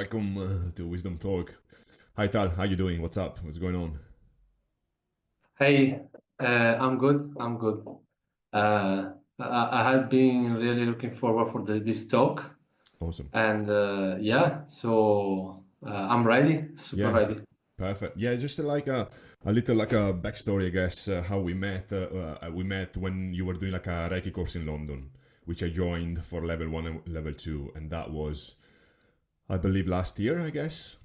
welcome to Wisdom Talk. Hi Tal, how you doing? What's up? What's going on? Hey, I'm good. I'm good. I had been really looking forward for this talk, Awesome. and yeah, so I'm ready, super Yeah, ready. perfect. Yeah, just like a little like a backstory, I guess, how we met. We met when you were doing like a Reiki course in London, which I joined for level one and level two, and that was, I believe, last year, I guess.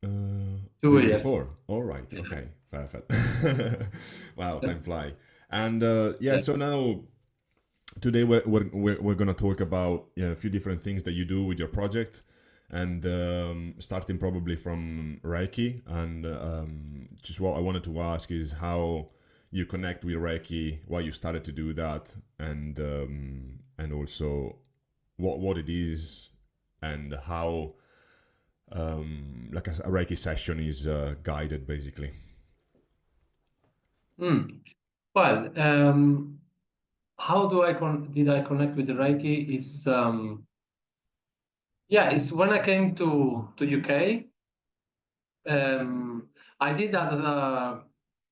The Two year years. before. All right. Yeah. Okay. Perfect. Wow, time fly. And yeah, Yeah. so now today we're gonna talk about, yeah, a few different things that you do with your project, and starting probably from Reiki. And just what I wanted to ask is how you connect with Reiki, why you started to do that, and also what it is, and how like a Reiki session is guided, basically. Hmm. Well, how did I connect with the Reiki? Yeah, it's when I came to UK. Um, I did other.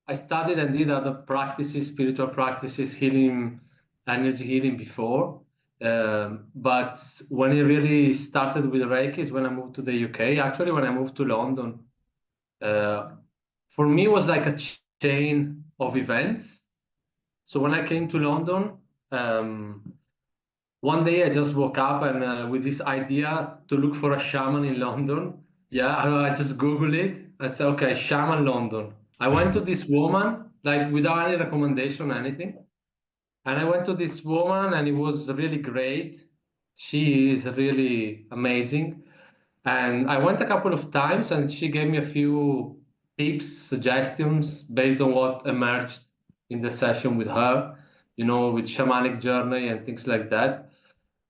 I studied and did other practices, spiritual practices, healing, energy healing before. But when it really started with Reiki is when I moved to the UK. Actually, when I moved to London, uh, for me it was like a chain of events. So when I came to London, um, one day I just woke up and with this idea to look for a shaman in London. Yeah, I just Googled it. I said, okay, shaman London. I went to this woman, like without any recommendation or anything. And I went to this woman and it was really great. She is really amazing. And I went a couple of times and she gave me a few tips, suggestions based on what emerged in the session with her, with shamanic journey and things like that.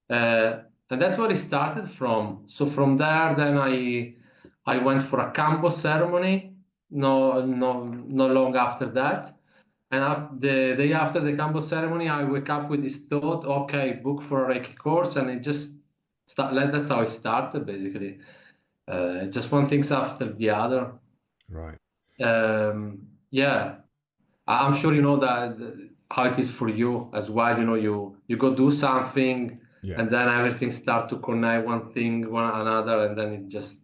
And that's where it started from. So from there, then I went for a Cambo ceremony. No, no, not long after that. And the day after the Cambo ceremony, I wake up with this thought: okay, book for a Reiki course, and it just start. That's how it started, basically. Just one things after the other. Right. Yeah, I'm sure you know how it is for you as well. You go do something, Yeah. and then everything start to connect one thing, one another, and then it just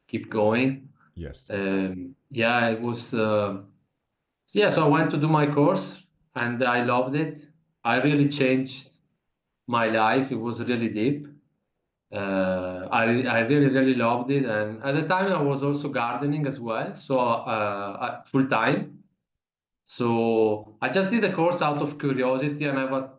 keep going. Yes. Yeah, it was. Yeah, so I went to do my course, and I loved it. I really changed my life. It was really deep. I really really loved it, and at the time I was also gardening as well, so full time. So I just did the course out of curiosity. I never,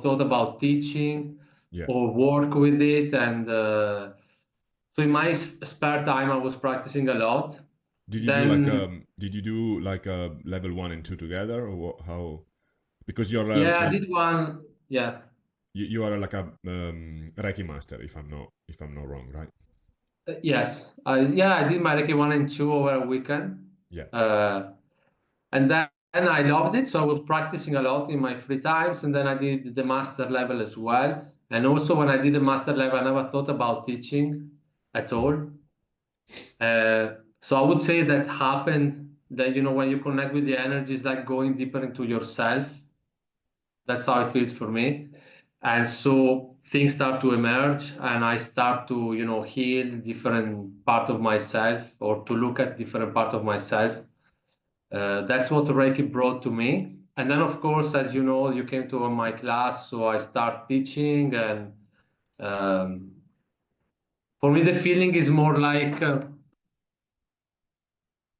thought about teaching Yeah. or work with it. And so in my spare time, I was practicing a lot. Then, Did you do like a level one and two together, or what, how? Because you're yeah, I did one. Yeah, you are like a Reiki master, if I'm not wrong, right? yes, I did my Reiki 1 and 2 over a weekend. Yeah. Uh, and then I loved it. So I was practicing a lot in my free times. And then I did the master level as well. And also, when I did the master level, I never thought about teaching at Mm. all. So I would say that happened that, when you connect with the energies, like going deeper into yourself. That's how it feels for me. And so things start to emerge, and I start to, heal different part of myself, or to look at different part of myself. That's what Reiki brought to me. And then, of course, as you know, you came to my class, so I start teaching. And um, for me, the feeling is more like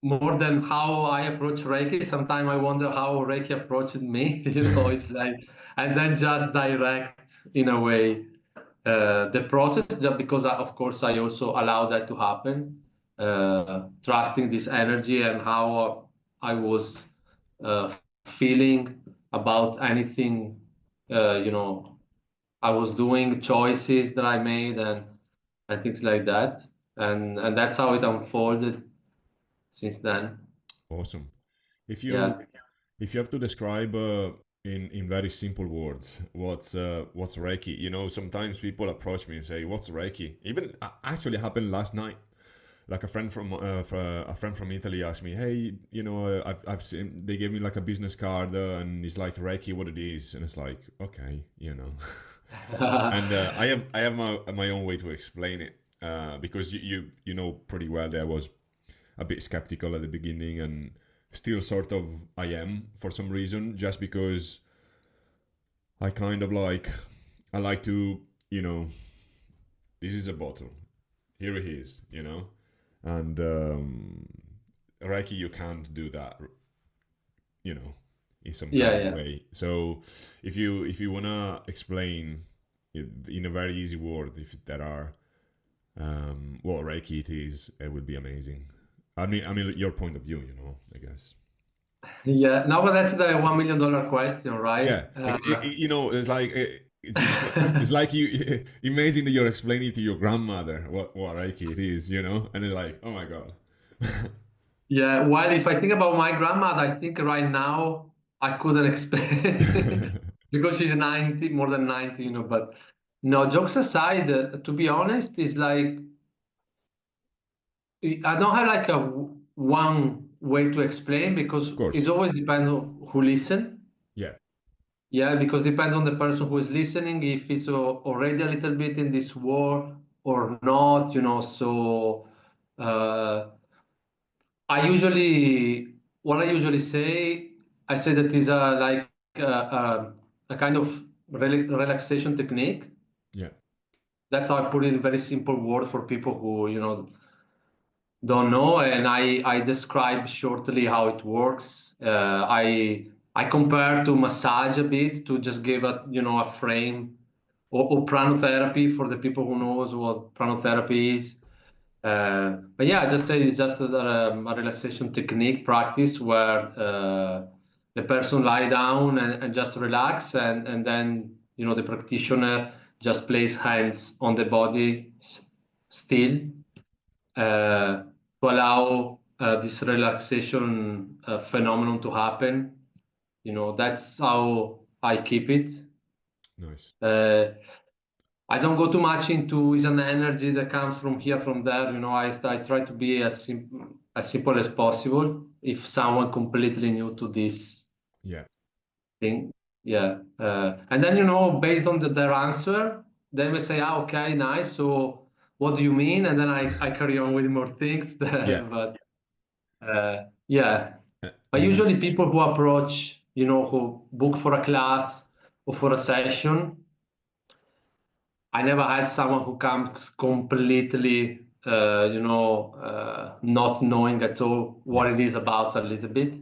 more than how I approach Reiki. Sometimes I wonder how Reiki approached me. It's like, and then just direct in a way the process, just because, of course, I also allow that to happen, trusting this energy and how I was uh, feeling about anything, I was doing, choices that I made, and things like that. And that's how it unfolded since then. Awesome. If you Yeah. if you have to describe in very simple words, what's Reiki? You know, sometimes people approach me and say, "What's Reiki?" Even actually happened last night. Like a friend from Italy asked me, "Hey, you know, I've seen they gave me like a business card and it's like Reiki, what it is," and it's like, okay, you know, and I have my own way to explain it because you know pretty well that I was a bit skeptical at the beginning and still sort of I am for some reason just because I kind of like I like to you know this is a bottle, here it is, you know, and Reiki you can't do that, you know, in some kind Yeah, of yeah. way. So if you wanna explain it in a very easy word, if there are what Reiki it is, it would be amazing. I mean your point of view, you know, I guess. Yeah, no, but that's the $1 million question, right? Yeah, you know, it's like it's like you imagine that you're explaining to your grandmother what Reiki it is, you know, and it's like, oh my god. Yeah, well, if I think about my grandmother, I think right now I couldn't explain because she's 90, more than 90, you know. But no, jokes aside, to be honest, it's like I don't have like a one way to explain because Of it course. always depends on who listen. Yeah. Yeah, because depends on the person who is listening, if it's already a little bit in this war or not, you know. So uh, what I usually say, I say that is a kind of relaxation technique. Yeah. That's how I put it in very simple words for people who, you know, don't know, and I describe shortly how it works. I compare to massage a bit to just give a a frame, or pranotherapy for the people who knows what pranotherapy is. But yeah, I just say it's just a relaxation technique practice where the person lie down and just relax, and then the practitioner just place hands on the body still, to allow this relaxation phenomenon to happen. That's how I keep it. Nice. Uh, I don't go too much into is an energy that comes from here, from there. I try to be as simple as possible. If someone completely new to this Yeah. thing, yeah, and then based on their answer, they may say, "Ah, okay, nice. So, what do you mean?" And then I carry on with more things. Yeah. But yeah, but And usually people who approach, who book for a class or for a session, I never had someone who comes completely, not knowing at all yeah. what it is about a little bit.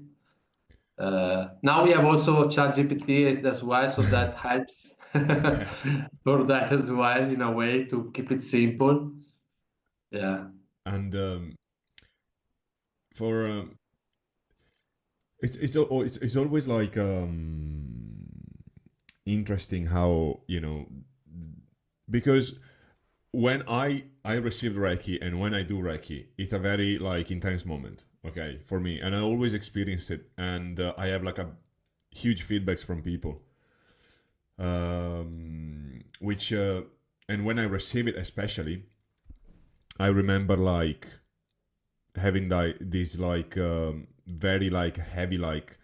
Now we have also ChatGPT as well, so that helps Yeah. for that as well, in a way, to keep it simple. Yeah. And for it's always like interesting how because when I received Reiki and when I do Reiki, it's a very like intense moment. Okay, for me, and I always experience it, and I have like a huge feedbacks from people, which and when I receive it, especially, I remember like having like these like very like heavy like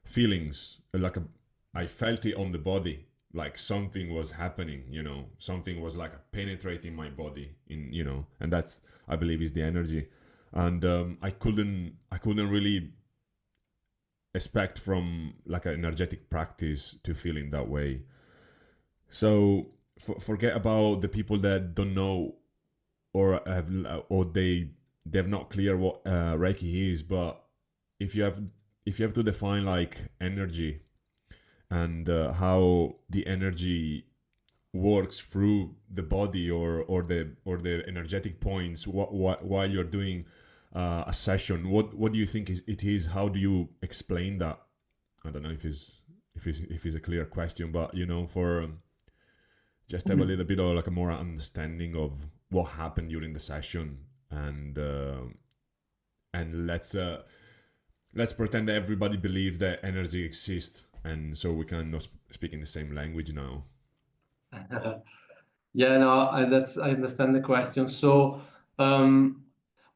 feelings, like I felt it on the body, like something was happening, something was like penetrating my body and that's, I believe, is the energy. And I couldn't really expect from like an energetic practice to feel in that way. So forget about the people that don't know or have or they've not clear what Reiki is. But if you have if you have to define like energy and how the energy works through the body or the energetic points while you're doing a session, what do you think it is? How do you explain that? I don't know if it's a clear question, but for just have a little bit of like a more understanding of what happened during the session, and let's pretend that everybody believes that energy exists, and so we can not speak in the same language now. Yeah, no, I understand the question. So, um,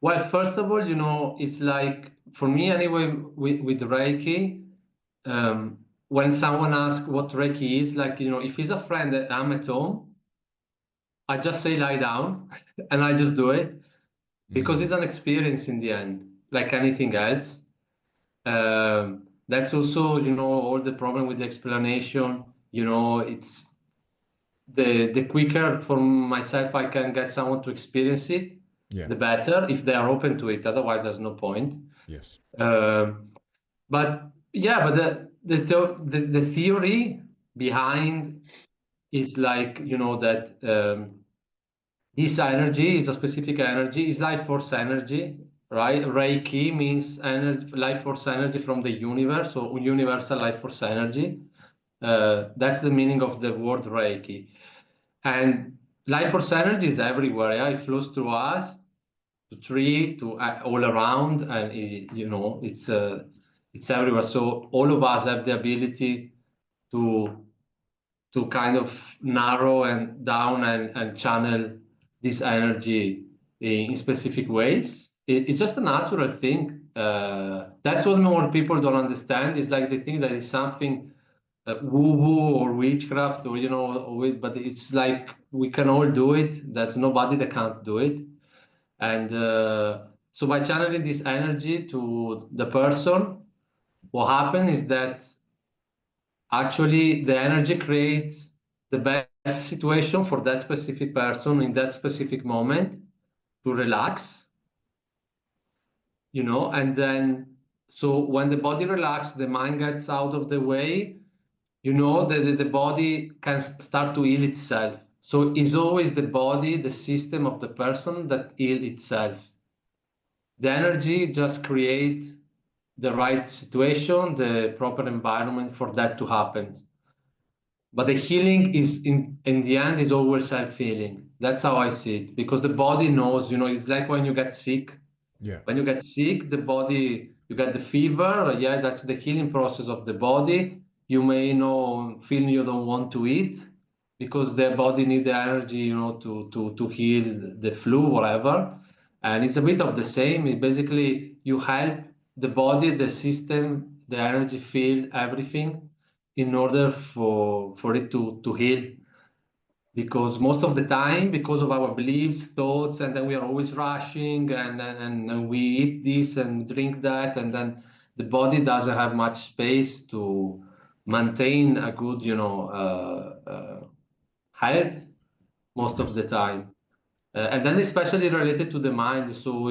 well, first of all, it's like for me anyway with Reiki, when someone asks what Reiki is, like, if he's a friend that I'm at home, I just say lie down and I just do it because Mm, it's an experience in the end, like anything else. That's also, all the problem with the explanation. It's the quicker for myself I can get someone to experience it, yeah. the better if they are open to it. Otherwise, there's no point. Yes. Um, but yeah, but the theory behind is like that this energy is a specific energy, is life force energy, right? Reiki means energy, life force energy from the universe, so universal life force energy. That's the meaning of the word Reiki. And life force energy is everywhere. Yeah, it flows through us, to tree, to all around, and it's everywhere. So all of us have the ability to kind of narrow and down and channel this energy in specific ways. It's just a natural thing. That's what more people don't understand. Is like they think that it's something woo-woo or witchcraft or but it's like we can all do it. There's nobody that can't do it. And so by channeling this energy to the person, what happens is that actually the energy creates the best situation for that specific person in that specific moment to relax, and then so when the body relaxes, the mind gets out of the way, that the body can start to heal itself. So it's always the body, the system of the person that heal itself. The energy just create the right situation, the proper environment for that to happen. But the healing is in the end is always self-healing. That's how I see it. Because the body knows, it's like when you get sick. Yeah. When you get sick, the body, you get the fever. Yeah, that's the healing process of the body. You may feel you don't want to eat because the body need the energy, to heal the flu, whatever. And it's a bit of the same. It basically, you help the body, the system, the energy field, everything in order for it to heal, because most of the time, because of our beliefs, thoughts, and then we are always rushing, and we eat this and drink that, and then the body doesn't have much space to maintain a good health most of Yes. the time. And then especially related to the mind. So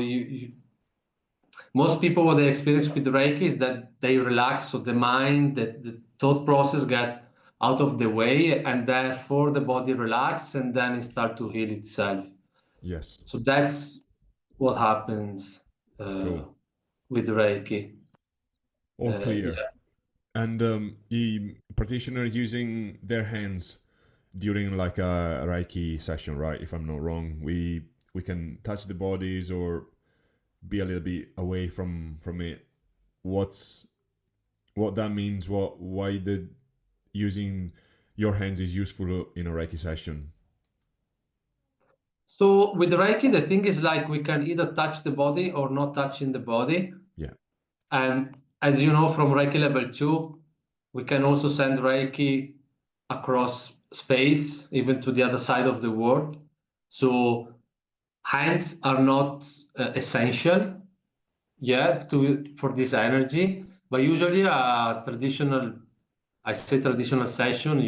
most people, what they experience with Reiki is that they relax, so the mind, the thought process get out of the way, and therefore the body relax, and then it start to heal itself. Yes. So that's what happens uh, Cool. with Reiki. All clear. Yeah. And the practitioner using their hands during like a Reiki session, right? If I'm not wrong, we can touch the bodies or be a little bit away from it. What that means? Why the using your hands is useful in a Reiki session? So with Reiki, the thing is like we can either touch the body or not touching the body. Yeah. And as you know from Reiki level 2, we can also send Reiki across space, even to the other side of the world. So hands are not essential, yeah, for this energy. But usually I say traditional session,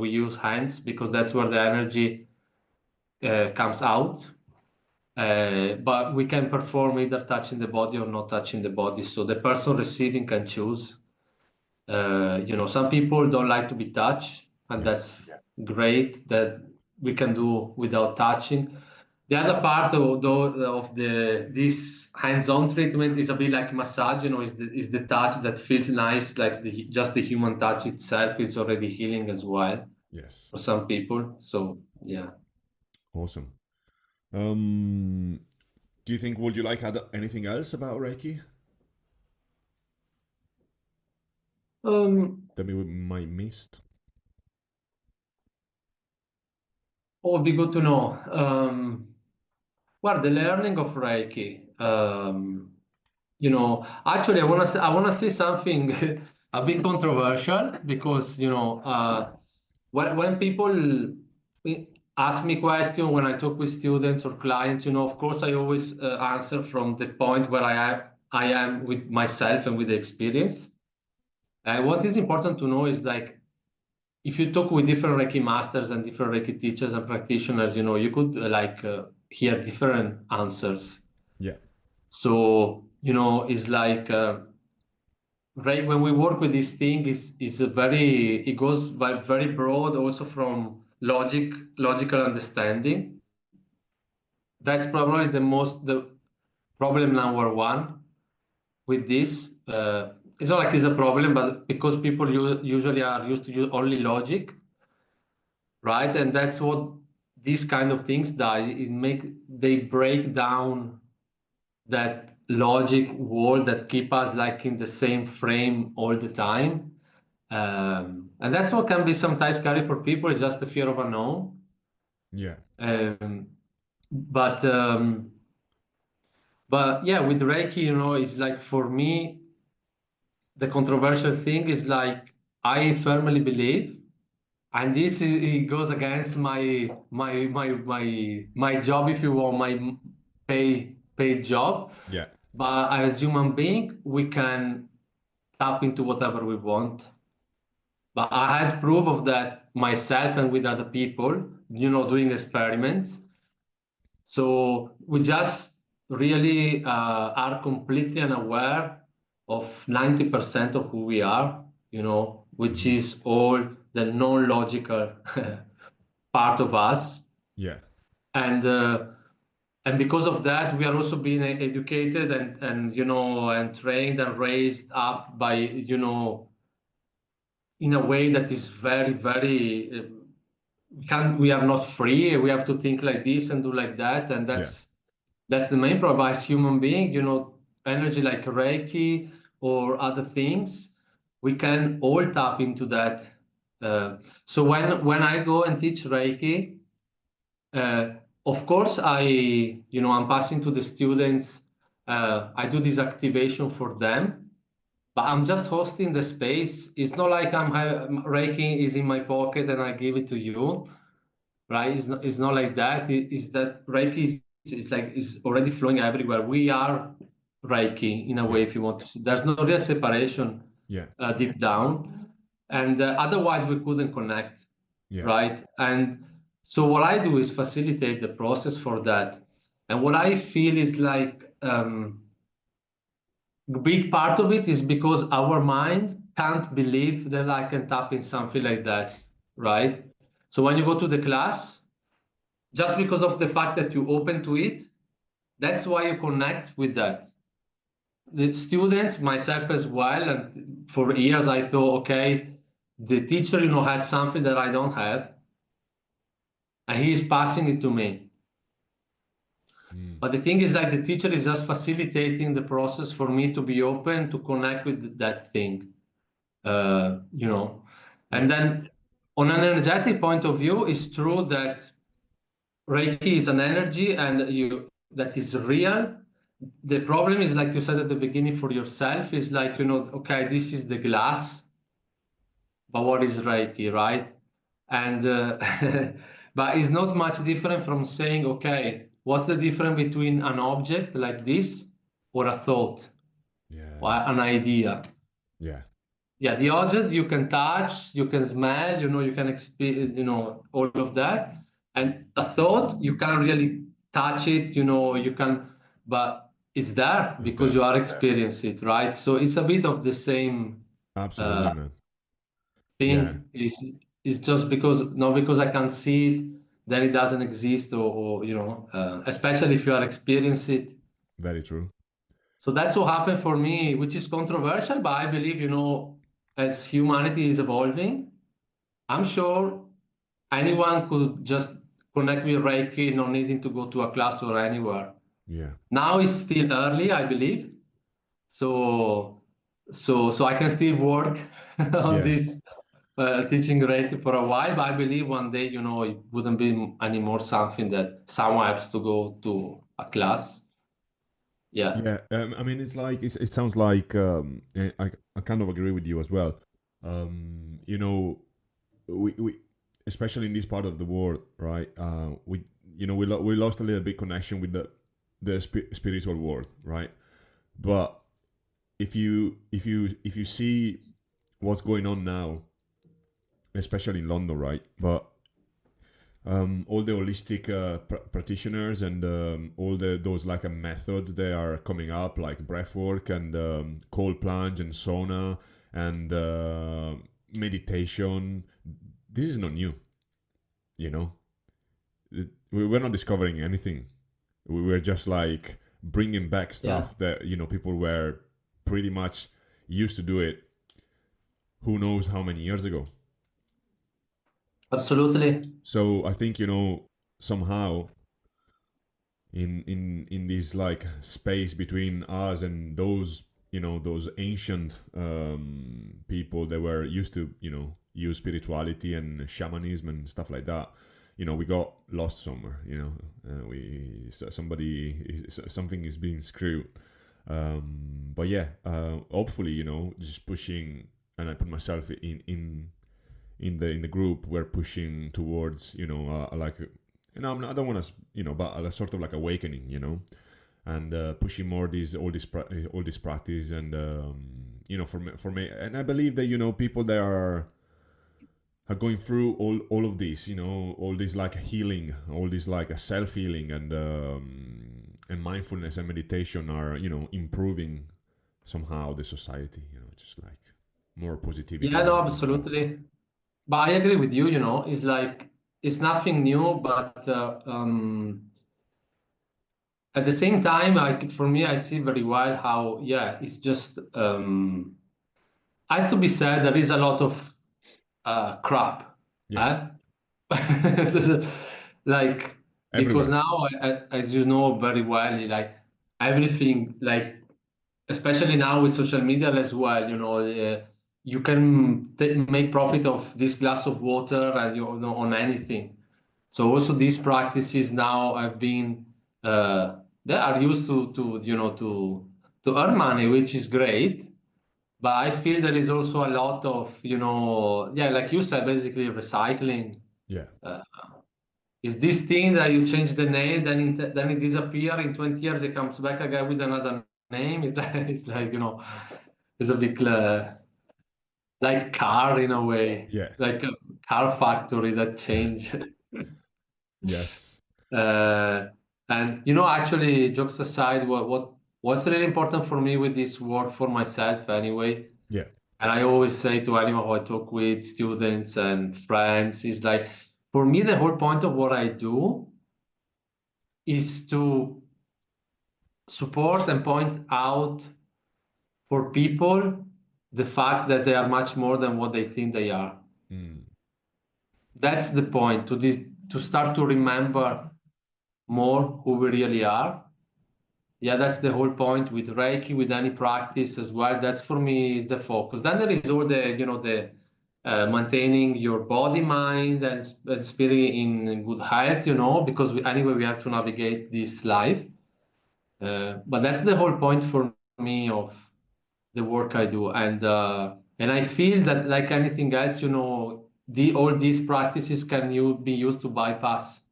we use hands because that's where the energy comes out. But we can perform either touching the body or not touching the body. So the person receiving can choose. Some people don't like to be touched, and Yeah. that's great that we can do without touching. The other part of this hands-on treatment is a bit like massage, is the touch that feels nice, like just the human touch itself is already healing as well Yes. for some people. So yeah. Awesome. Do you think would you like add anything else about Reiki? that we might missed? Oh, it'd be good to know. Well, the learning of Reiki. Actually, I want to say something a bit controversial because when people ask me questions when I talk with students or clients, of course I always answer from the point where I am with myself and with the experience. What is important to know is like if you talk with different Reiki masters and different Reiki teachers and practitioners, you could hear different answers. Yeah, So, it's like right when we work with this thing is a very it goes by very broad also from logical understanding. That's probably the problem number one with this. It's not like it's a problem, but because people usually are used to use only logic, right? And that's what these kind of things die. They break down that logic wall that keep us like in the same frame all the time. And that's what can be sometimes scary for people, is just the fear of unknown. yeah, Um, but but yeah, with Reiki, it's like for me, the controversial thing is like I firmly believe, and this it goes against my job, if you want, my paid job. yeah, But as human being, we can tap into whatever we want. But I had proof of that myself and with other people, doing experiments. So we just really are completely unaware of 90% of who we are, which hmm, is all the non-logical part of us. yeah, And and because of that, we are also being educated and trained and raised up by, in a way that is very, very we are not free. We have to think like this and do like that, and yeah, that's the main problem. As human being, energy like Reiki or other things, we can all tap into that. So when I go and teach Reiki, uh, of course I'm passing to the students. I do this activation for them, but I'm just hosting the space. It's not like Reiki is in my pocket and I give it to you, right? It's not like that. Is that Reiki is already flowing everywhere. We are Reiki in a yeah, way, if you want to see. There's no real separation yeah, deep down, and otherwise we couldn't connect, yeah, right? And so what I do is facilitate the process for that. And what I feel is like a big part of it is because our mind can't believe that I can tap in something like that, right? So when you go to the class, just because of the fact that you open to it, that's why you connect with that. The students, myself as well, and for years I thought, okay, the teacher, has something that I don't have, and he is passing it to me. mm, But the thing is that the teacher is just facilitating the process for me to be open to connect with that thing, uh, you know. yeah, And then on an energetic point of view, it's true that Reiki is an energy and that is real. The problem is, like you said at the beginning, for yourself, is like, okay, this is the glass, but what is Reiki, right? And but it's not much different from saying, okay, what's the difference between an object like this or a thought or yeah, an idea? yeah, Yeah, the object you can touch, you can smell, you can experience, all of that. And a thought, you can't really touch it, you can, but it's there it's because there. you are experiencing it, right? So it's a bit of the same Absolutely, man. Yeah, thing. It's just because, not because I can't see it, then it doesn't exist, or especially if you are experiencing it. very true. So that's what happened for me, which is controversial, but I believe, as humanity is evolving, I'm sure anyone could just connect with Reiki, not needing to go to a class or anywhere. Yeah, Now it's still early, I believe. So So I can still work on Yeah. this teaching Reiki for a while, but I believe one day, it wouldn't be anymore something that someone has to go to a class. Yeah, Yeah, I mean, it sounds like I kind of agree with you as well. You know, we especially in this part of the world, right? We we lost a little bit connection with the spiritual world, right? But if you see what's going on now, especially in London, right? But all the holistic practitioners and all those like methods they are coming up, like breath work and cold plunge and sauna and meditation. This is not new, you know. We're not discovering anything. We were just like bringing back yeah, stuff that people were pretty much used to do it. Who knows how many years ago? absolutely. So I think somehow in this like space between us and those those ancient people that were used to use spirituality and shamanism and stuff like that. We got lost somewhere. We somebody something is being screwed. But yeah, hopefully just pushing, and I put myself in the group. We're pushing towards like I don't want to but a sort of like awakening, and pushing more all this practice, and for me, and I believe that people that are going through all of this, all this like healing, all this like a self healing, and mindfulness and meditation are improving somehow the society, just like more positivity Yeah, no, and stuff. absolutely. But I agree with you, it's like it's nothing new, but at the same time, for me, I see very well how, yeah, it's just has to be said, there is a lot of crap, Yeah, eh? Like, because everywhere. now, as you know very well, like everything, like especially now with social media as well, you can make profit of this glass of water and on anything. So also these practices now have been they are used to earn money, which is great. But I feel there is also a lot of yeah, like you said, basically recycling. Yeah, Uh, is this thing that you change the name, then it disappear in 20 years, it comes back again with another name. It's like it's a bit like car in a way, yeah. like a car factory that change. Yes. Uh, and actually, jokes aside, what's really important for me with this work for myself anyway, Yeah. and I always say to anyone who I talk with, students and friends, is like, for me, the whole point of what I do is to support and point out for people the fact that they are much more than what they think they are. Mm. That's the point, to start to remember more who we really are. Yeah, that's the whole point with Reiki, with any practice as well. That's for me is the focus. Then there is all the maintaining your body, mind, and spirit in good health, because anyway we have to navigate this life. But that's the whole point for me of the work I do, and I feel that like anything else, all these practices can be used to bypass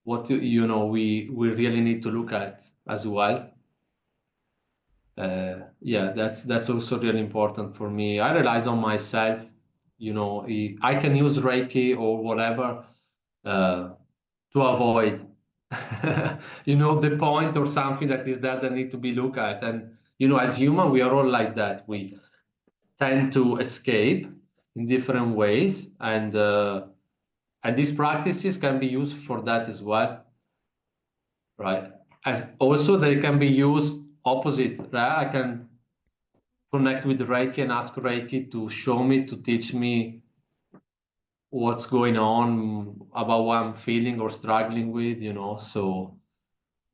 what we really need to look at as well. Yeah, that's also really important for me. I realize on myself, I can use Reiki or whatever uh, to avoid, the point or something that is there that need to be looked at. And as human, we are all like that. We tend to escape in different ways, and these practices can be used for that as well, right? As also they can be used opposite, right? I can connect with Reiki and ask Reiki to show me, to teach me what's going on about what I'm feeling or struggling with, So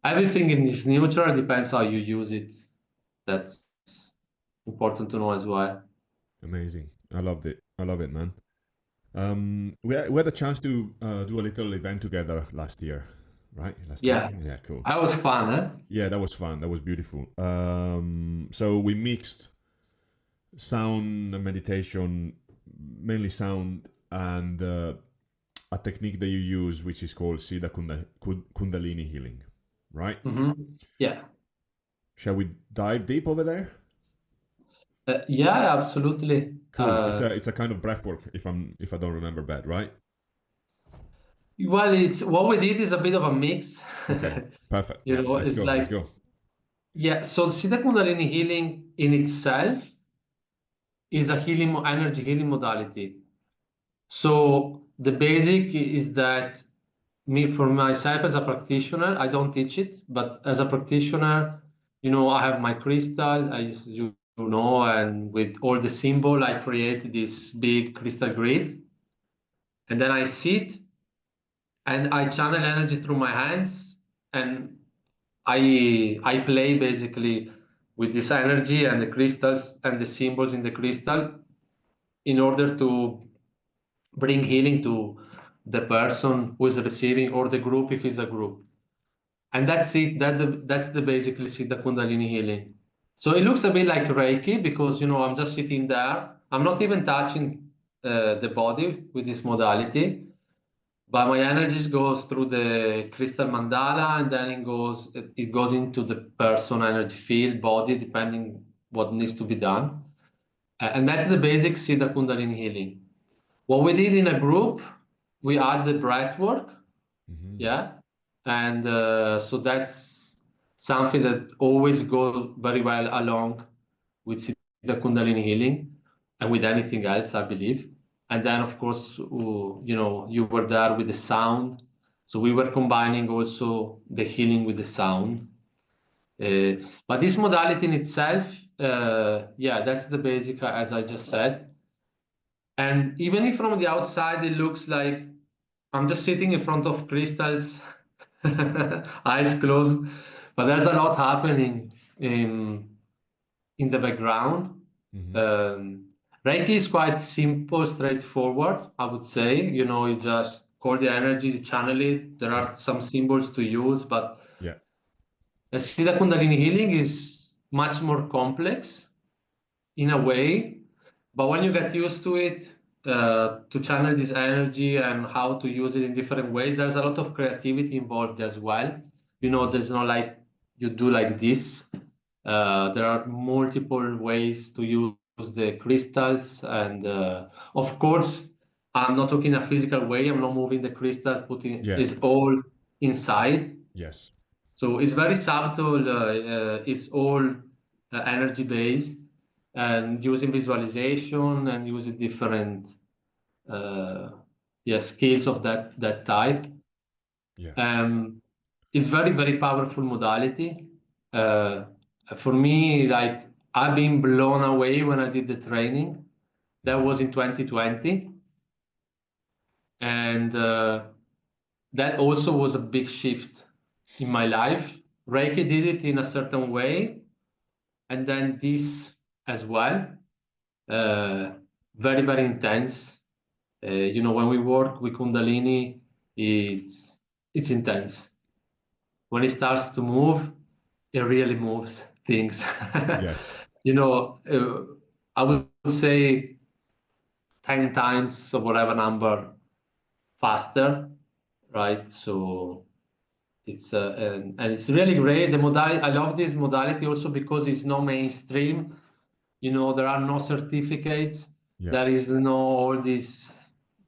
everything in is neutral, depends how you use it. That's important to know as well. Amazing. I loved it. I love it, man. We had a chance to do a little event together last year, right? Last year? Yeah, Yeah, cool. that was fun, huh? Yeah, that was fun. That was beautiful. So we mixed sound and meditation, mainly sound, and a technique that you use, which is called Kundalini healing, right? Yeah. Shall we dive deep over there? Yeah, absolutely. Cool. It's a kind of breath work, if I don't remember bad, right? Well, it's what we did is a bit of a mix. Okay, perfect. Yeah, let's It's go. Let's like, go. yeah, so Siddha Kundalini healing in itself is a energy healing modality. So the basic is that for myself as a practitioner, I don't teach it, but as a practitioner, I have my crystal, as you know, and with all the symbol, I create this big crystal grid, and then I sit and I channel energy through my hands, and I play basically with this energy and the crystals and the symbols in the crystal in order to bring healing to the person who is receiving or the group if it's a group. And that's it. That's the basically Siddha Kundalini healing. So it looks a bit like Reiki because I'm just sitting there. I'm not even touching the body with this modality, but my energies goes through the crystal mandala and then it goes into the person energy field, body, depending what needs to be done. And that's the basic Siddha Kundalini healing. What we did in a group, we add the breath work, Hmm. yeah, and so that's something that always goes very well along with Siddha Kundalini healing and with anything else, I believe. And then, of course, you were there with the sound, so we were combining also the healing with the sound. Uh, but this modality in itself, yeah, that's the basic, as I just said. And even if from the outside it looks like I'm just sitting in front of crystals, eyes closed, but there's a lot happening in the background. Hmm. Um, Reiki is quite simple, straightforward, I would say. You just call the energy, you channel it. There Yeah. are some symbols to use, but Yeah. Siddha Kundalini healing is much more complex in a way. But when you get used to it, to channel this energy and how to use it in different ways, there's a lot of creativity involved as well. Hmm. There's not like you do like this. There are multiple ways to use the crystals, and of course, I'm not talking a physical way. I'm not moving the crystal, putting Yeah. it's all inside. Yes. So it's very subtle. It's all energy based and using visualization and using different uh, yeah, skills of that type. Yeah. Um, it's very powerful modality. Uh, for me, like I've been blown away when I did the training. That Hmm. was in 2020, and that also was a big shift in my life. Reiki did it in a certain way, and then this as well. Uh, very intense. When we work with Kundalini, it's intense. When it starts to move, it really moves things. Yes. you know, uh, I would say 10 times or whatever number faster, right? So and it's really great. The modality, I love this modality also because it's no mainstream. There are no certificates. Yeah. There is no all this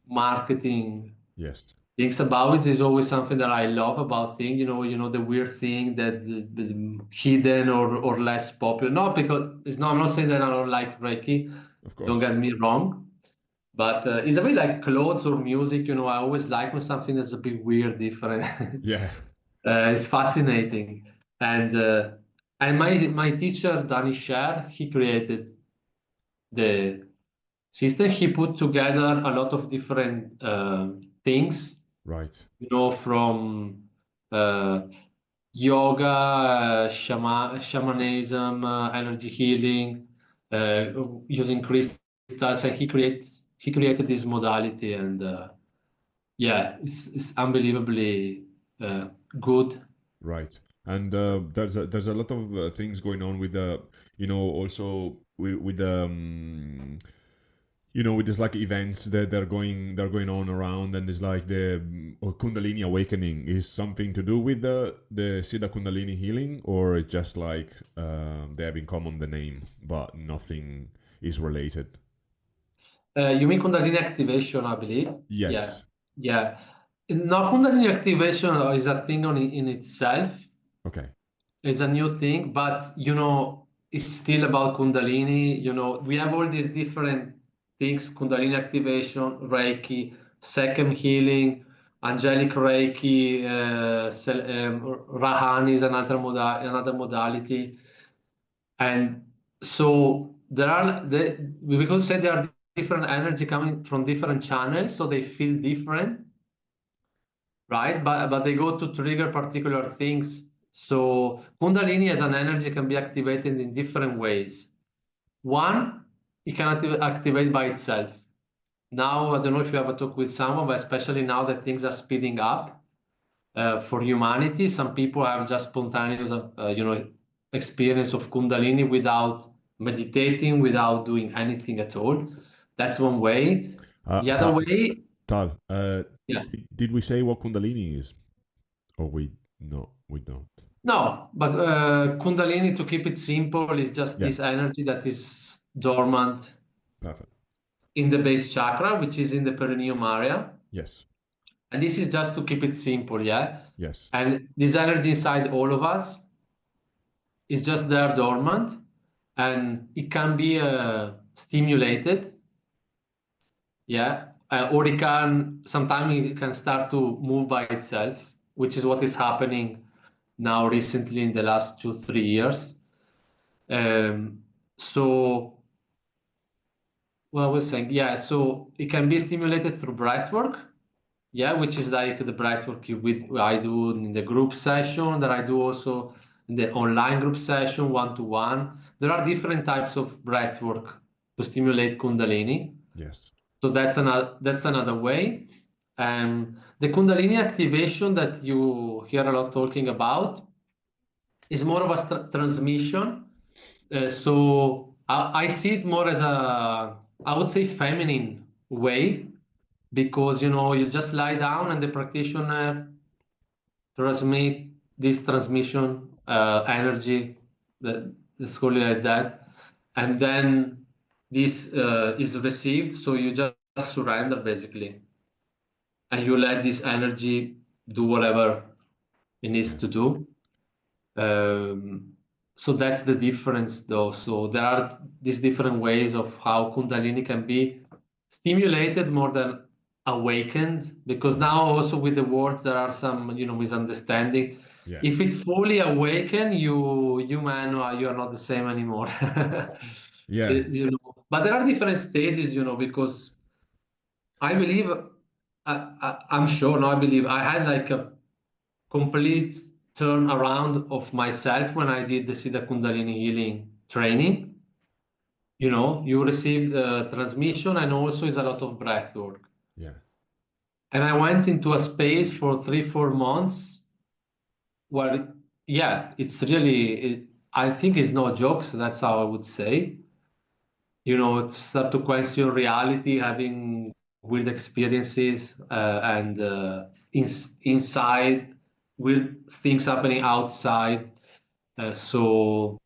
marketing Yes. things about it. Is always something that I love about things. The weird thing that hidden or less popular. Not because it's not. I'm not saying that I don't like Reiki. Of Don't course. get me wrong. But it's a bit like clothes or music. I always like when something that's a bit weird, different. Yeah. It's fascinating. And my teacher Danny Sher, he created the system. He put together a lot of different things, Right. from uh, yoga, shamanism, energy healing. uh, using crystals, and he created this modality, and yeah, it's unbelievably good. Right. And there's a lot of things going on with the, also with with these like events that they're going on around, and it's like the Kundalini awakening is something to do with the Siddha Kundalini healing, or it's just like they have in common the name, but nothing is related. You mean Kundalini activation, I believe? Yeah, Yes. yeah. No, Kundalini activation is a thing in itself. Okay. It's a new thing, but it's still about Kundalini. We have all these different things: Kundalini activation, Reiki, second healing, angelic Reiki, Rahani is another modality, and so we could say there are different energy coming from different channels, so they feel different, right? But they go to trigger particular things. So Kundalini as an energy can be activated in different ways. One, it can activate by itself. Now, I don't know if you ever talk with someone, but especially now that things are speeding up for humanity, some people have just spontaneous, experience of Kundalini without meditating, without doing anything at all. That's one way. Uh, The other Ta- way, Tal, yeah. did we say what Kundalini is? Or we no, we don't. No, but Kundalini, to keep it simple, is just Yeah, this energy that is dormant perfect. in the base chakra, which is in the perineum area. Yes, And this is just to keep it simple, yeah? yes, And this energy inside all of us is just there dormant, and it can be stimulated, yeah? Or it can, sometimes it can start to move by itself, which is what is happening now recently in the last 2, 3 years. Um, so what I was saying, yeah, so it can be stimulated through breath work, yeah, which is like the breath work I do in the group session, that I do also in the online group session, one-to-one. There are different types of breath work to stimulate Kundalini. yes, So that's another way. And the Kundalini activation that you hear a lot talking about is more of a transmission. So I see it more as I would say, feminine way, because you just lie down and the practitioner transmit this transmission energy, that let's call it like that, and then this is received. So you just surrender basically, and you let this energy do whatever it needs yeah, to do. Um, so that's the difference, though. So there are these different ways of how Kundalini can be stimulated more than awakened, because yeah, now also with the words there are some, misunderstanding. yeah, If it fully awaken, you man, you are not the same anymore. yeah, But there are different stages, because I believe, I'm sure, no, I believe I had like a complete turn around of myself when I did the Siddha Kundalini healing training. You received transmission, and also is a lot of breath work. yeah, And I went into a space for 3, 4 months where, yeah, it's really, I think it's no joke. So that's how I would say. To start to question reality, having weird experiences, and inside, weird things happening outside. So,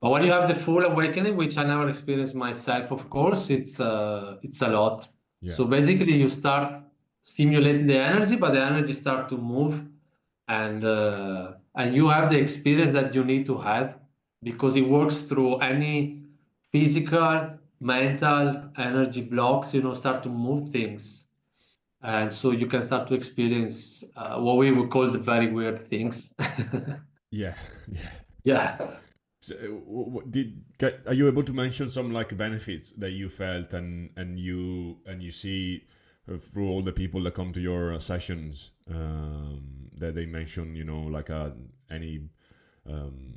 but when you have the full awakening, which I never experienced myself, of course, it's a lot. yeah, So basically, you start stimulating the energy, but the energy start to move, and you have the experience that you need to have, because it works through any physical, mental energy blocks. Start to move things, and so you can start to experience what we would call the very weird things. yeah, yeah. Yeah. So, are you able to mention some like benefits that you felt and you see through all the people that come to your sessions, that they mention, like any um,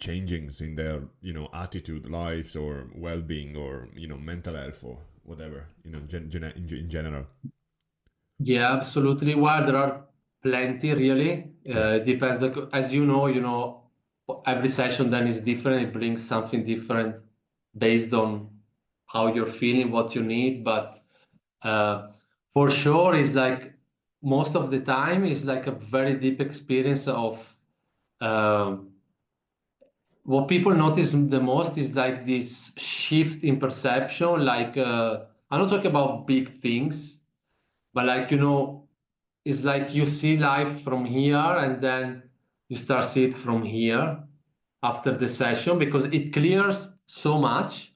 changings in their attitude, lives, or well-being, or mental health, or whatever, in general. Yeah, absolutely. Well, there are plenty really. Yeah. It depends. As every session then is different. It brings something different based on how you're feeling, what you need. But uh, for sure, it's like most of the time is like a very deep experience of um what people notice the most is like this shift in perception. Like I'm not talking about big things, but like it's like you see life from here and then you start see it from here after the session because it clears so much,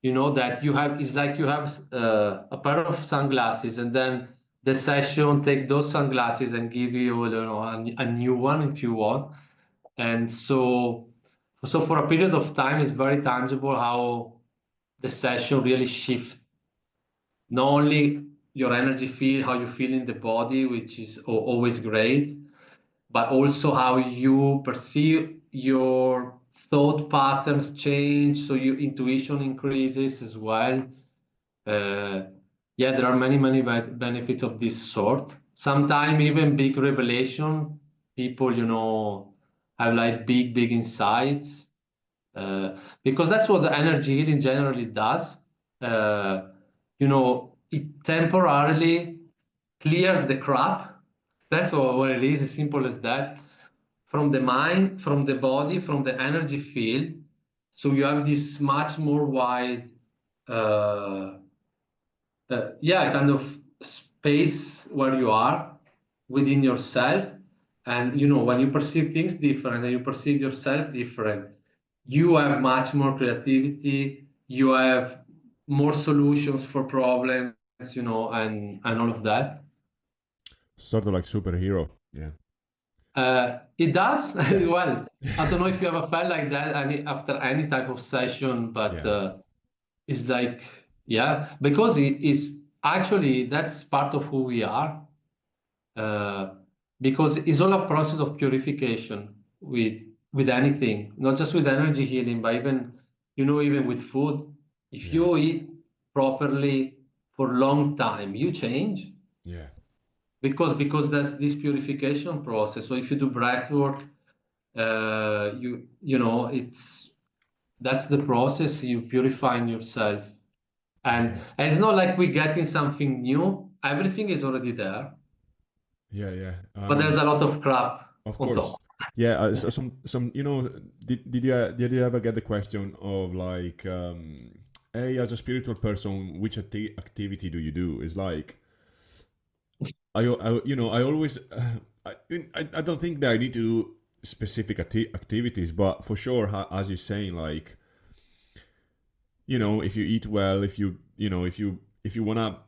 that you have, it's like you have a pair of sunglasses and then the session take those sunglasses and give you, a new one if you want. And so for a period of time it's very tangible how the session really shifts not only your energy feel, how you feel in the body, which is always great, but also how you perceive your thought patterns change, so your intuition increases as well. Uh, yeah, there are many, many benefits of this sort. Sometimes even big revelation, people, have like big, big insights, because that's what the energy healing generally does. Uh, it temporarily clears the crap. That's what it is, as simple as that. From the mind, from the body, from the energy field. So you have this much more wide, uh, yeah, kind of space where you are within yourself. And when you perceive things different and you perceive yourself different, you have much more creativity, you have more solutions for problems, and all of that. Sort of like superhero. Yeah. It does. Yeah. Well, I don't know if you ever felt like that after any type of session, but Yeah. it's like, yeah, because it is actually that's part of who we are. Uh, because it's all a process of purification with anything, not just with energy healing, but even with food. If Yeah. you eat properly for a long time, you change Yeah. because that's this purification process. So if you do breath work, it's that's the process, you purifying yourself. And Yeah. it's not like we're getting something new. Everything is already there, Yeah. Yeah. but there's a lot of crap Of on top. course. Yeah. So some did you ever get the question of like, hey, as a spiritual person, which activity do you do? Is like, I always I don't think that I need to do specific activities, but for sure, as you're saying, like, if you eat well, if you wanna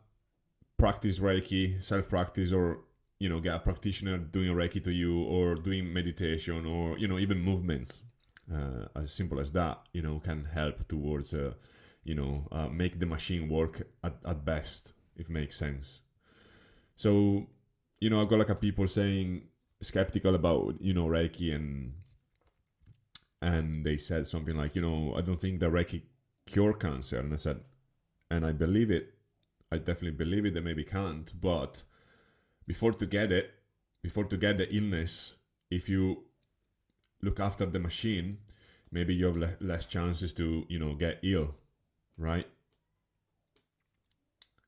practice Reiki, self practice, or get a practitioner doing Reiki to you, or doing meditation, or even movements, as simple as that, can help towards make the machine work at best, if it makes sense. So, I've got like a people saying skeptical about Reiki, and they said something like, I don't think that Reiki cure cancer, and I said, and I believe it. I definitely believe it. They maybe can't, but before to get it, before to get the illness, if you look after the machine, maybe you have less chances to get ill, right?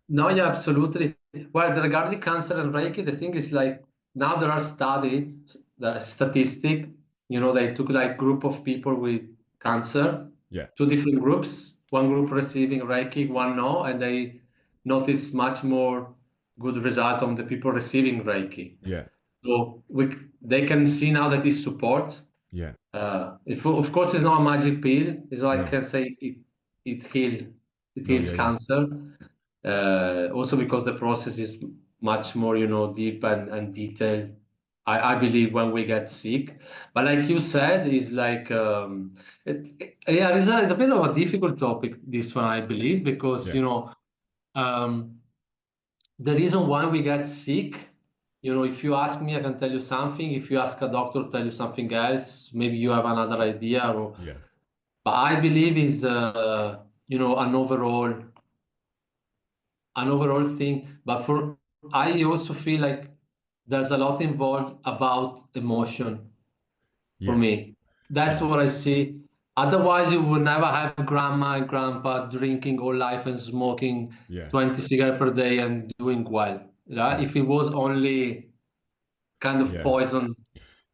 No, yeah, absolutely. Well, regarding cancer and Reiki, the thing is like now there are studies, there are statistic. They took like group of people with cancer, Yeah. two different groups, one group receiving Reiki, one no, and they noticed much more good result on the people receiving Reiki. Yeah. So they can see now that it's support. Yeah. If, of course, it's not a magic pill. It's not I No. can say it heal it No. heals Yeah. Yeah. cancer. Also because the process is much more, deep and detailed. I believe when we get sick, but like you said, is like yeah, it's a bit of a difficult topic. This one, I believe, because Yeah. um, the reason why we get sick If you ask me, I can tell you something. If you ask a doctor, tell you something else. Maybe you have another idea. Yeah. But I believe is an overall thing. But I also feel like there's a lot involved about emotion for Yeah. me. That's Yeah. what I see. Otherwise, you would never have grandma and grandpa drinking all life and smoking Yeah. 20 cigarettes per day and doing well. Right? Yeah. If it was only kind of Yeah. poison,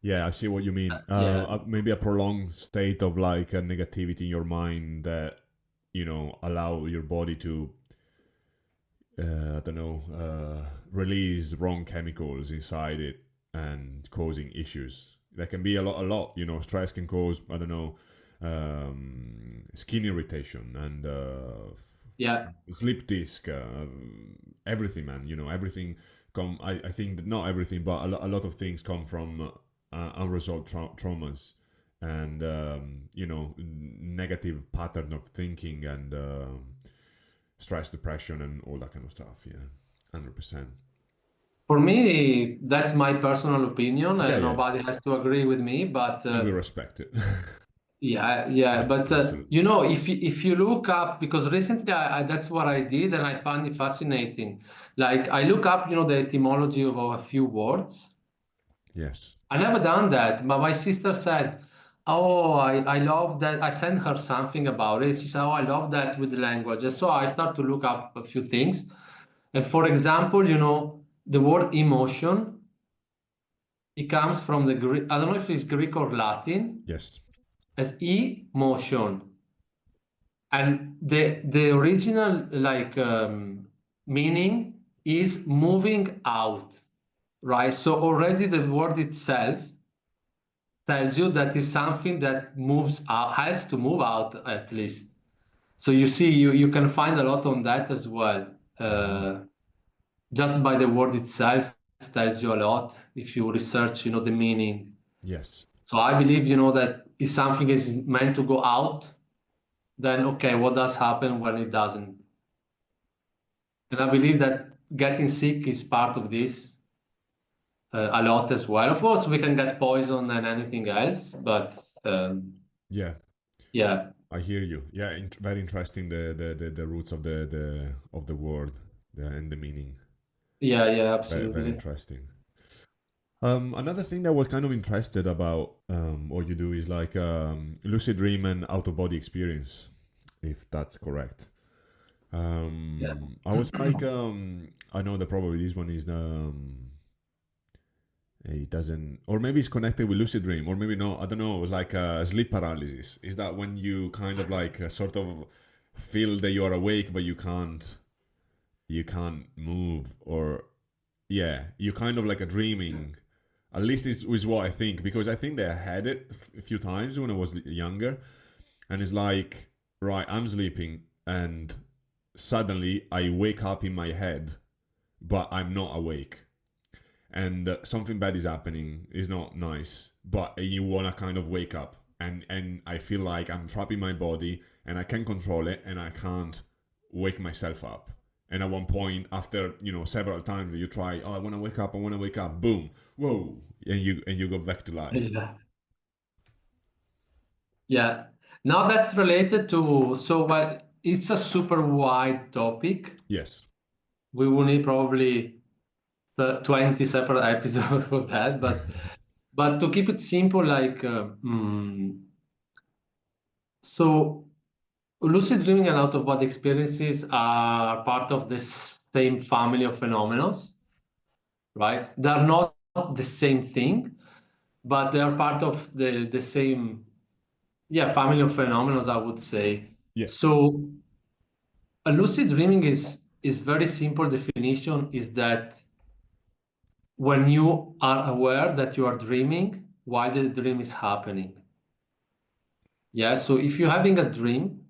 Yeah, I see what you mean. yeah, Maybe a prolonged state of like a negativity in your mind that allow your body to I don't know, release wrong chemicals inside it and causing issues. There can be a lot. Stress can cause, I don't know, skin irritation and yeah. sleep disc, everything, man. Everything come. I think that not everything, but a lot of things come from unresolved traumas and negative pattern of thinking and stress, depression, and all that kind of stuff. Yeah, 100%. For me, that's my personal opinion, Yeah, and yeah, nobody has to agree with me. But and we respect it. yeah, yeah. Yeah, But absolutely. if you look up, because recently that's what I did, and I found it fascinating. Like I look up, the etymology of a few words. Yes, I never done that, but my sister said, "Oh, I love that." I sent her something about it. She said, "Oh, I love that with the language." And so I start to look up a few things. And for example, the word emotion, it comes from the Greek. I don't know if it's Greek or Latin, yes, as emotion. And the original like meaning is moving out, right? So already the word itself tells you that is something that moves out, has to move out at least. So you see, you can find a lot on that as well. hmm Uh, just by the word itself tells you a lot if you research, the meaning. yes, So I believe, that if something is meant to go out, then okay, what does happen when it doesn't? And I believe that getting sick is part of this a lot as well. Of course, we can get poison and anything else, but yeah. yeah, I hear you. Yeah, very interesting. The roots of the word, and the meaning. yeah, yeah, Very very absolutely. interesting. Another thing that was kind of interested about what you do is like lucid dream and out of body experience, if that's correct. Yeah. I was like, I know that probably this one is it doesn't, or maybe it's connected with lucid dream, or maybe no. I don't know. It was like sleep paralysis. Is that when you kind of like sort of feel that you are awake but you can't move, or yeah, you kind of like a dreaming. At least is what I think, because I think that I had it a few times when I was younger, and it's like, right, I'm sleeping and suddenly I wake up in my head, but I'm not awake, and something bad is happening. Is not nice, but you wanna kind of wake up, and I feel like I'm trapped in my body and I can't control it, and I can't wake myself up. And at one point, after several times, you try, oh, I want to wake up, I want to wake up, boom, whoa, and you go back to life. Yeah. Yeah. Now that's related to, so well, it's a super wide topic. Yes. We will need probably 20 separate episodes for that, but to keep it simple, like so lucid dreaming and out of body experiences are part of the same family of phenomena, right? They're not the same thing, but they are part of the same, yeah, family of phenomena, I would say. Yeah. So a lucid dreaming is very simple definition is that when you are aware that you are dreaming while the dream is happening. Yeah, so if you're having a dream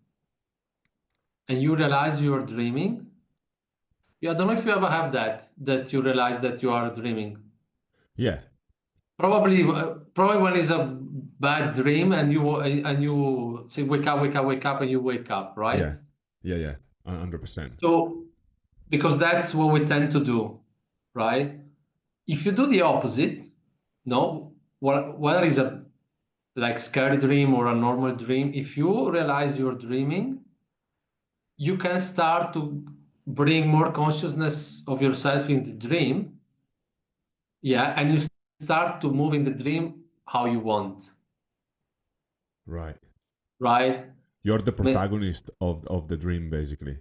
and you realize you're dreaming, yeah, I don't know if you ever have that you realize that you are dreaming. Yeah. Probably when it's a bad dream and you say wake up, and you wake up, right? Yeah. Yeah. Yeah. 100%. So because that's what we tend to do, right? If you do the opposite, no, whether it's a like scary dream or a normal dream, if you realize you're dreaming, you can start to bring more consciousness of yourself in the dream. Yeah, and you start to move in the dream how you want, Right. right? You're the Ma- protagonist of the dream, basically.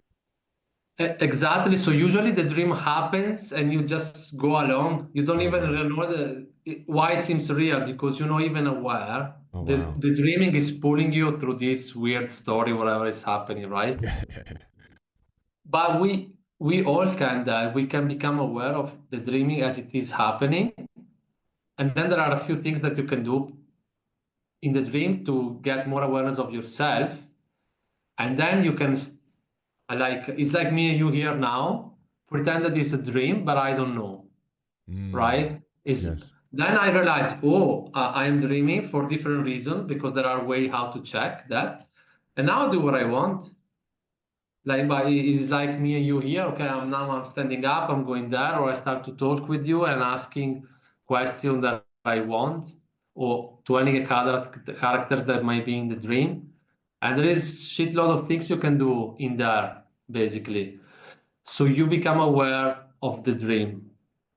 Exactly. So usually the dream happens and you just go along. You don't Oh even right. really know why it seems real because you're not even aware. Oh The, wow. the dreaming is pulling you through this weird story, whatever is happening, right? Yeah. Yeah. Yeah. But we all can that. We can become aware of the dreaming as it is happening. And then there are a few things that you can do in the dream to get more awareness of yourself. And then you can like it's like me and you here now, pretend that it's a dream, but I don't know, Mm. right? Is Yes. then I realize, oh, I'm dreaming for different reasons because there are way how to check that, and now I do what I want. Like, but it's like me and you here. Okay, I'm standing up, I'm going there, or I start to talk with you and asking questions that I want, or to any characters that might be in the dream. And there is shitload of things you can do in there, basically. So you become aware of the dream,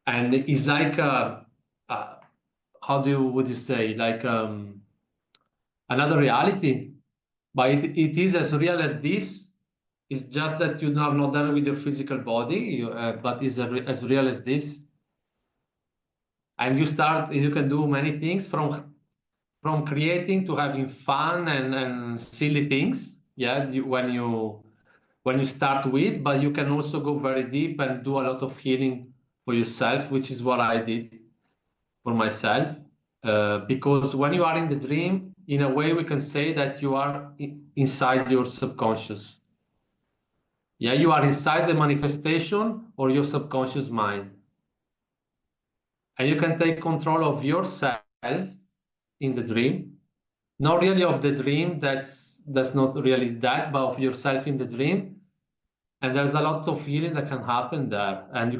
and it's like how do you would you say like another reality, but it is as real as this. It's just that you are not there with your physical body, but is as real as this. And you can do many things from creating to having fun and silly things. Yeah, when you start with, but you can also go very deep and do a lot of healing for yourself, which is what I did for myself. Because when you are in the dream, in a way, we can say that you are inside your subconscious. Yeah, you are inside the manifestation or your subconscious mind. And you can take control of yourself in the dream. Not really of the dream, that's not really that, but of yourself in the dream. And there's a lot of healing that can happen there. And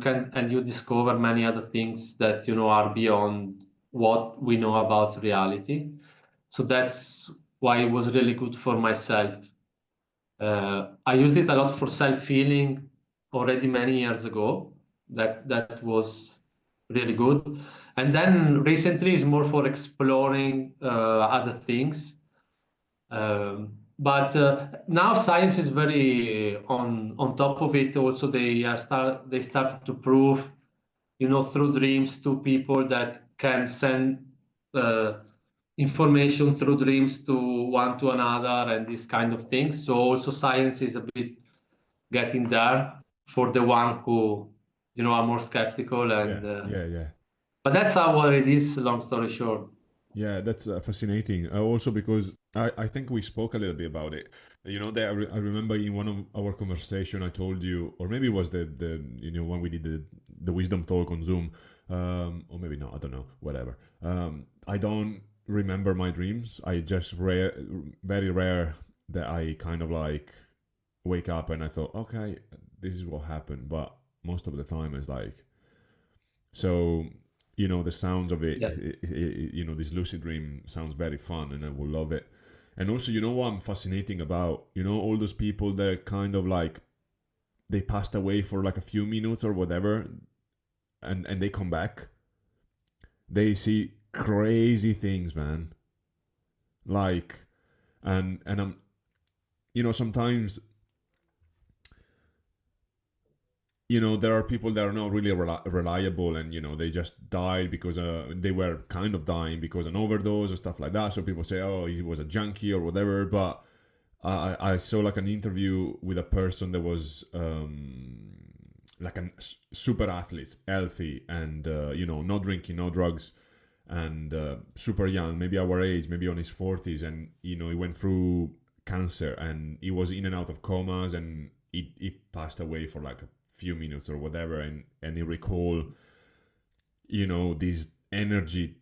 you discover many other things that are beyond what we know about reality. So that's why it was really good for myself. I used it a lot for self-healing already many years ago. That was really good. And then recently is more for exploring other things. But now science is very on top of it. Also, they started to prove, through dreams to people that can send uh, information through dreams to one to another and these kind of things. So also science is a bit getting there for the one who are more skeptical Yeah. and Yeah. Yeah. but that's how what it is. Long story short. Yeah, that's fascinating. Also, because I think we spoke a little bit about it. You know, that I remember in one of our conversation, I told you, or maybe it was the when we did the wisdom talk on Zoom, or maybe not. I don't know. Whatever. I don't remember my dreams. I just very rare that I kind of like wake up and I thought, okay, this is what happened. But most of the time, it's like so, the sounds of it, Yeah. this lucid dream sounds very fun, and I will love it. And also, what I'm fascinating about, all those people that kind of like they passed away for like a few minutes or whatever, and they come back, they see crazy things, man. Like, and I'm, sometimes there are people that are not really reliable, and they just died because they were kind of dying because an overdose or stuff like that. So people say, oh, he was a junkie or whatever. But I saw like an interview with a person that was like a super athlete, healthy, and not drinking, no drugs, and super young, maybe our age, maybe on his 40s, and he went through cancer, and he was in and out of comas, and he passed away for like a few minutes or whatever, and he recall this energy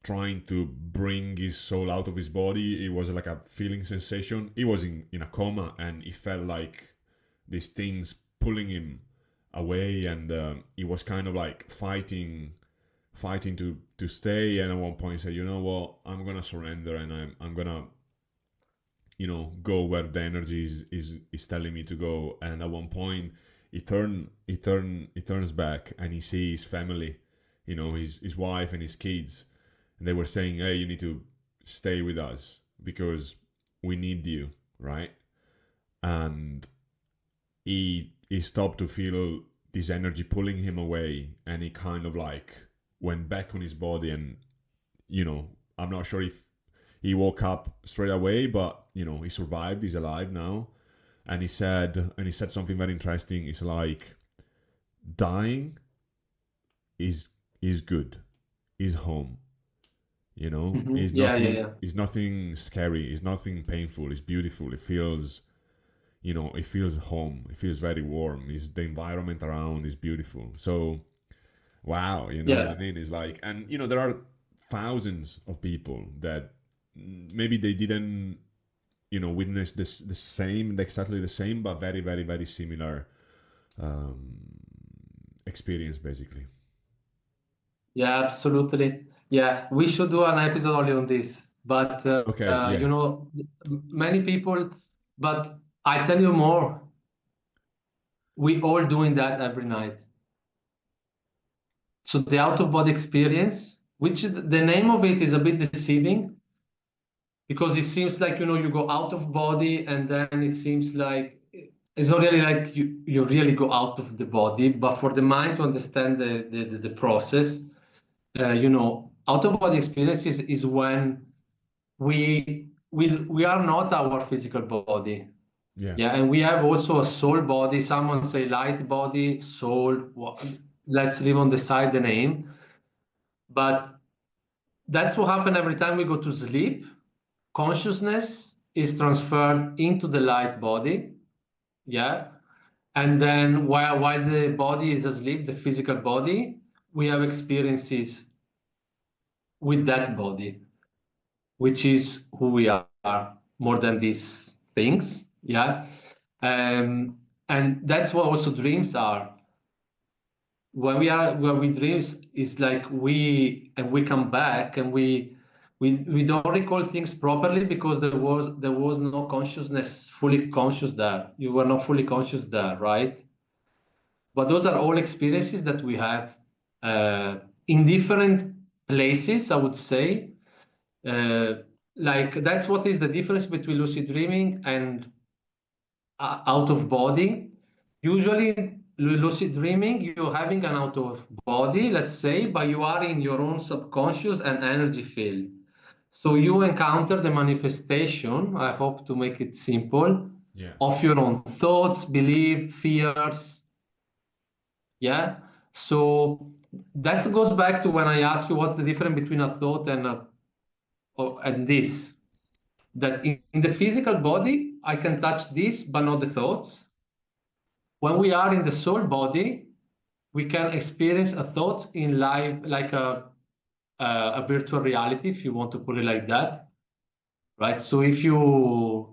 trying to bring his soul out of his body. It was like a feeling sensation. He was in a coma, and he felt like these things pulling him away, and he was kind of like fighting fighting to stay, and at one point he said, you know what, I'm gonna surrender, and I'm gonna, go where the energy is telling me to go. And at one point he turns back and he sees his family, his wife and his kids, and they were saying, hey, you need to stay with us because we need you, right? And he stopped to feel this energy pulling him away, and he kind of like went back on his body. And I'm not sure if he woke up straight away, but he survived, he's alive now. And he said something very interesting. It's like dying is good, is home. Is Yeah, yeah, nothing, yeah. is nothing scary, is nothing painful, it's beautiful, it feels, it feels home, it feels very warm, is the environment around is beautiful. So wow, you know what I Yeah. mean? It's like, and there are thousands of people that maybe they didn't, witness this the same, exactly the same, but very, very, very similar um, experience, basically. Yeah, absolutely. Yeah, we should do an episode only on this. But Okay, yeah, many people. But I tell you more. We all doing that every night. So the out of body experience, which the name of it is a bit deceiving because it seems like you go out of body and then it seems like it's not really like you really go out of the body. But for the mind to understand the process, out of body experience is when we are not our physical body. yeah. Yeah, and we have also a soul body. Someone say light body, soul. Let's leave on the side the name. But that's what happens every time we go to sleep. Consciousness is transferred into the light body. Yeah. And then while the body is asleep, the physical body, we have experiences with that body, which is who we are more than these things. Yeah. And that's what also dreams are. When we are where we dreams is like we come back and we don't recall things properly because there was no consciousness fully conscious there. You were not fully conscious there, right? But those are all experiences that we have in different places, I would say. Uh, like that's what is the difference between lucid dreaming and out of body. Usually, lucid dreaming, you're having an out of body, let's say, but you are in your own subconscious and energy field. So you encounter the manifestation, I hope to make it simple, Yeah. of your own thoughts, belief, fears. Yeah. So that goes back to when I asked you what's the difference between a thought and this. That in the physical body, I can touch this, but not the thoughts. When we are in the soul body, we can experience a thought in live, like a virtual reality, if you want to put it like that, right? So if you're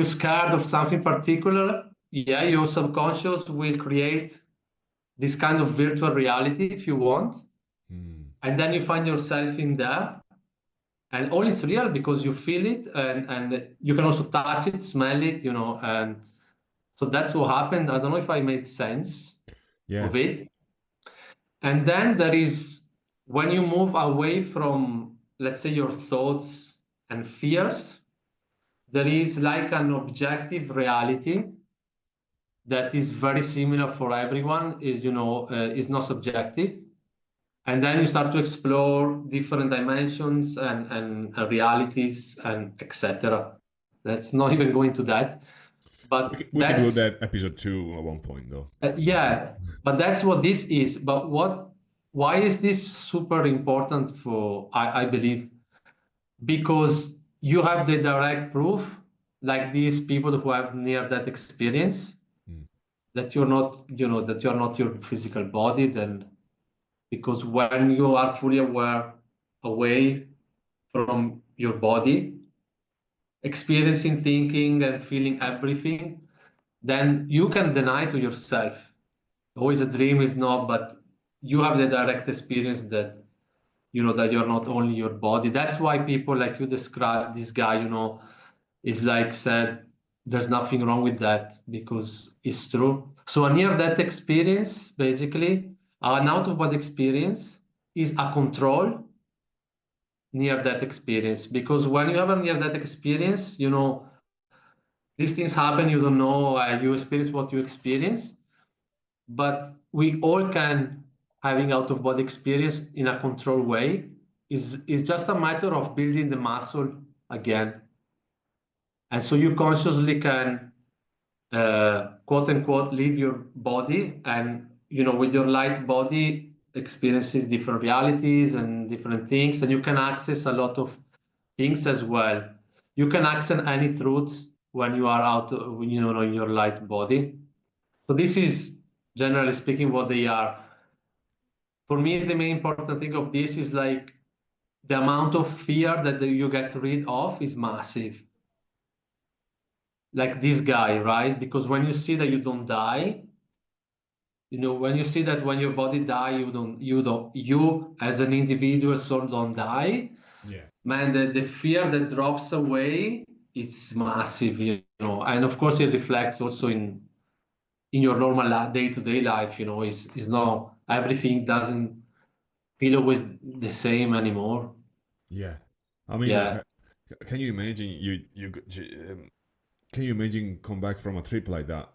scared of something particular, yeah, your subconscious will create this kind of virtual reality if you want, Mm. and then you find yourself in there, and all is real because you feel it, and you can also touch it, smell it, and so that's what happened. I don't know if I made sense Yeah. of it. And then there is when you move away from, let's say, your thoughts and fears, there is like an objective reality that is very similar for everyone, is not subjective. And then you start to explore different dimensions and realities and etc. Let's not even go into that. We But can, we can do that's that episode 2 at one point, though. yeah, but that's what this is. But why is this super important for, I believe? Because you have the direct proof, like these people who have near that experience, Mm. that you're not your physical body, then because when you are fully aware, away from your body, experiencing, thinking, and feeling everything, then you can deny to yourself, oh, it's a dream, is not, but you have the direct experience that that you're not only your body. That's why people like you describe this guy, is like said, there's nothing wrong with that because it's true. So a near-death experience, basically, an out-of-body experience is a control near-death experience. Because when you have a near-death experience, these things happen, you don't know, you experience what you experience, but we all can having out-of-body experience in a controlled way. Is just a matter of building the muscle again. And so you consciously can quote unquote leave your body, and with your light body experiences different realities and different things, and you can access a lot of things as well. You can access any truth when you are out, in your light body. So this is generally speaking what they are. For me, the main important thing of this is like the amount of fear that you get rid of is massive. Like this guy, right? Because when you see that you don't die, when you see that when your body die, you as an individual soul don't die, Yeah. man, the fear that drops away, it's massive, and of course it reflects also in your normal day-to-day life, it's not everything doesn't feel always the same anymore. Yeah. I mean, Yeah. can you imagine can you imagine come back from a trip like that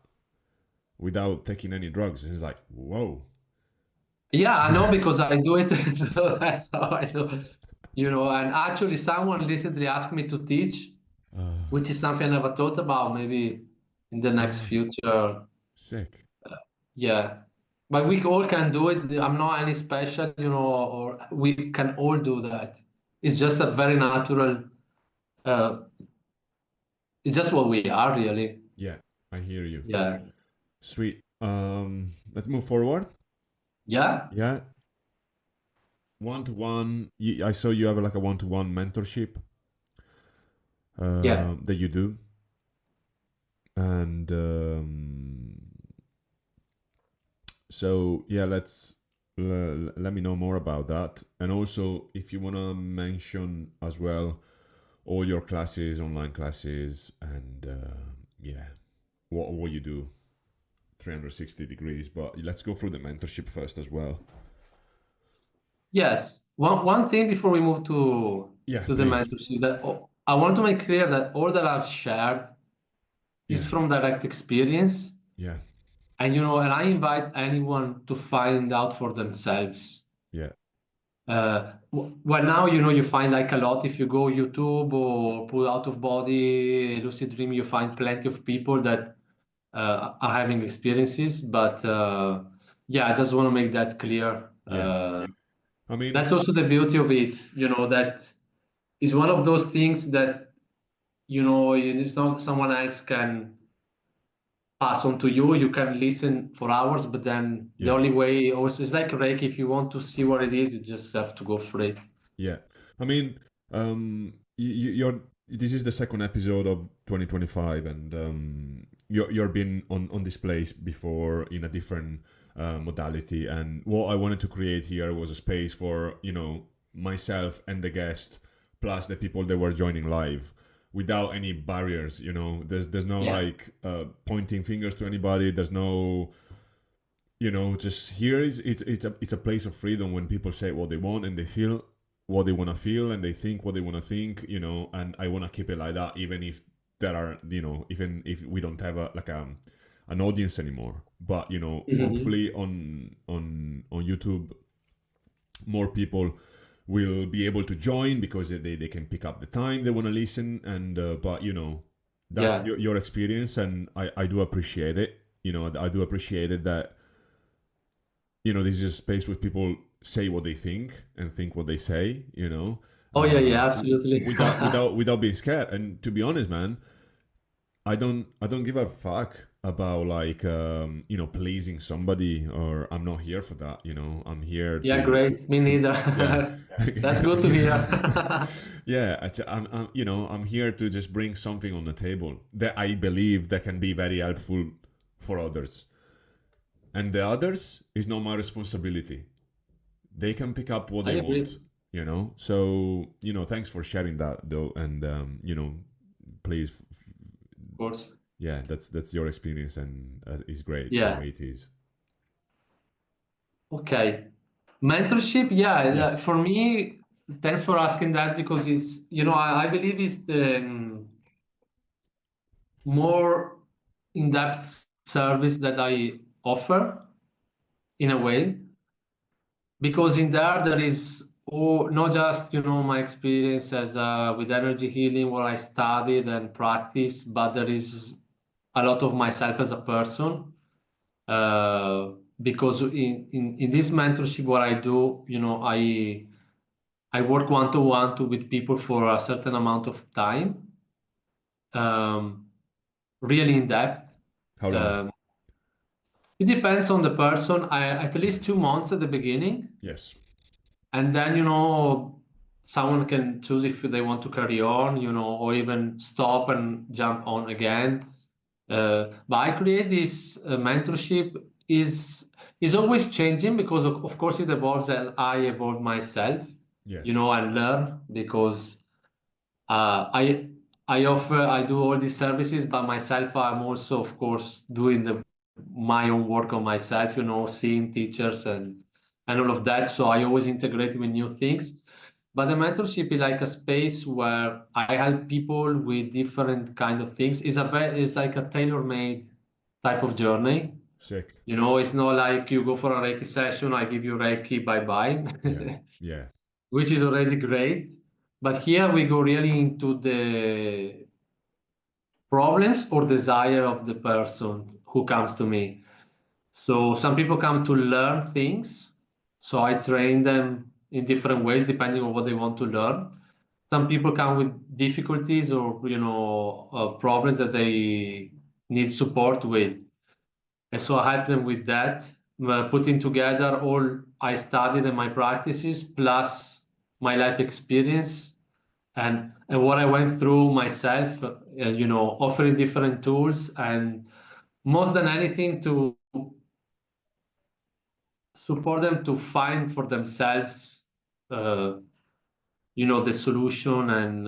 without taking any drugs? It's like, whoa. Yeah, I know because I do it, so that's how I know. And actually, someone recently asked me to teach, Uh, which is something I never thought about. Maybe in the next yeah. future, Sick. yeah. But we all can do it. I'm not any special, or we can all do that. It's just a very natural. Uh, it's just what we are, really. Yeah. I hear you. Yeah. Sweet. Let's move forward. Yeah. Yeah. One to one. I saw you have like a one to one mentorship Yeah. that you do, and so yeah, let me know more about that. And also, if you wanna mention as well all your classes, online classes, and yeah, what you do, 360 degrees. But let's go through the mentorship first as well. Yes. One thing before we move Yeah, to the please. mentorship, that I want to make clear that all that I've shared is Yeah, from direct experience, yeah, and I invite anyone to find out for themselves. yeah, Well, now you find like a lot. If you go YouTube or put out of body lucid dream, you find plenty of people that are having experiences. But yeah, I just want to make that clear. yeah. I mean, That's also the beauty of it. That is one of those things that it's not someone else can pass on to you. You can listen for hours, but then the yeah. only way also is like Reiki. If you want to see what it is, you just have to go for it. Yeah, I mean, you're. This is the second episode of 2025, and you're been on this place before in a different modality. And what I wanted to create here was a space for myself and the guest, plus the people that were joining live, without any barriers. There's no Yeah. like pointing fingers to anybody. There's no just here is it's a place of freedom when people say what they want and they feel what they want to feel and they think what they want to think, and I want to keep it like that, even if there are, even if we don't have an audience anymore. But Mhm. hopefully on YouTube more people will be able to join because they can pick up the time they want to listen. And but that's Yeah. your experience, and I do appreciate it. I do appreciate it that this is a space where people say what they think and think what they say, Oh yeah, yeah, absolutely. without being scared. And to be honest, man, I don't give a fuck about like pleasing somebody, or I'm not here for that. I'm here Yeah, to great. Me to neither. yeah. That's good to hear. Yeah, I'm here to just bring something on the table that I believe that can be very helpful for others, and the others is not my responsibility. they can pick up what I they agree, want. of So thanks for sharing that though, and please, course. yeah, that's your experience, and it's great the Yeah. way it is. Okay. Mentorship, yeah, Yes. for me, thanks for asking that because it's, I believe it's the more in-depth service that I offer in a way, because in there is not just, my experience as with energy healing, what I studied and practiced, but there is a lot of myself as a person. Uh, because in this mentorship, what I do, I work one to one to with people for a certain amount of time, um, really in depth. How long? Um, it depends on the person. At least 2 months at the beginning, Yes. and then someone can choose if they want to carry on, or even stop and jump on again. But I create this mentorship is always changing because of course it evolves as I evolve myself, Yes. and learn because I I do all these services by myself. I'm also, of course, doing my own work on myself. Seeing teachers and all of that. So I always integrate with new things. But the mentorship is like a space where I help people with different kind of things. It's like a tailor-made type of journey. Sick. It's not like you go for a Reiki session, I give you Reiki, bye bye. Yeah. Yeah. Which is already great. But here we go really into the problems or desire of the person who comes to me. So some people come to learn things. So I train them in different ways depending on what they want to learn. Some people come with difficulties or problems that they need support with. And so I help them with that, putting together all I studied and my practices plus my life experience and what I went through myself, offering different tools and most than anything to support them to find for themselves, uh, the solution and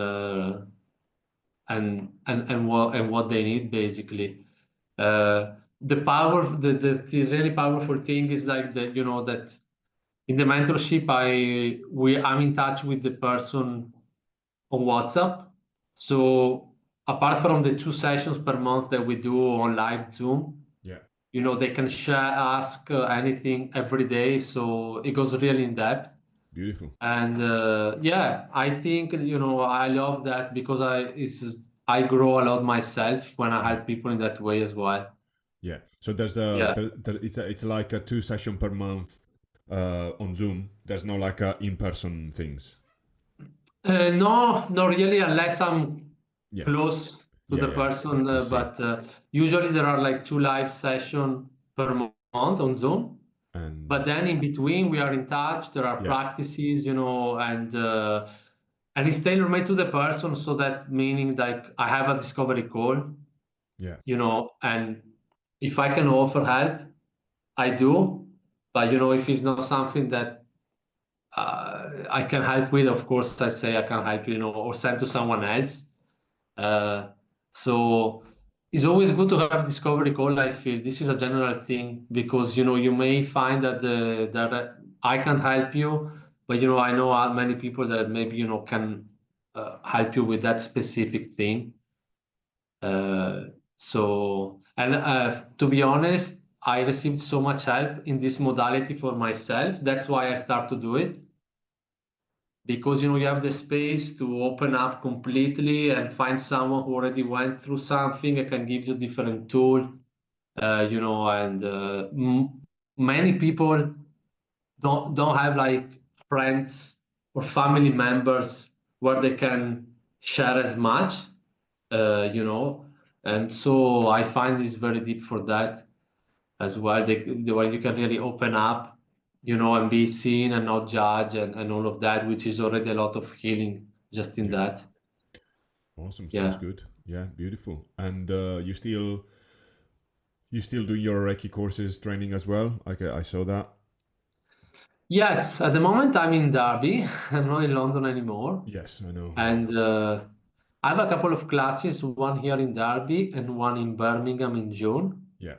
what they need basically. The really powerful thing is like that, that in the mentorship, I'm in touch with the person on WhatsApp. So apart from the 2 sessions per month that we do on live Zoom, Yeah. they can share, ask anything every day. So it goes really in depth. Beautiful. And yeah, I think I love that because I grow a lot myself when I Yeah. help people in that way as well. Yeah. So there's a Yeah. it's like a 2 session per month on Zoom. There's no like in person things. No, not really, unless I'm Yeah. close to Yeah. the Yeah. person. I see. But usually there are like 2 live sessions per month on Zoom. But And then in between, we are in touch. There are yeah. practices, and it's tailor made to the person. So that meaning like I have a discovery call, Yeah. and if I can offer help, I do. But if it's not something that I can help with, of course, I say I can help, or send to someone else. Uh, so it's always good to have discovery call. I feel this is a general thing because you may find that I can't help you, but I know many people that maybe can help you with that specific thing. Uh, and to be honest, I received so much help in this modality for myself. That's why I start to do it because you have the space to open up completely and find someone who already went through something and can give you different tool. And many people don't have like friends or family members where they can share as much, uh, you know. And so I find this very deep for that as well. Where you can really open up, and be seen and not judge and all of that, which is already a lot of healing just in Yeah. that. Awesome. Sounds Yeah. good. Yeah. Beautiful. And you still do your Reiki courses training as well? Like I saw that. Yes, at the moment I'm in Derby. I'm not in London anymore. Yes, I know. And I have a couple of classes, one here in Derby and one in Birmingham in June. Yeah,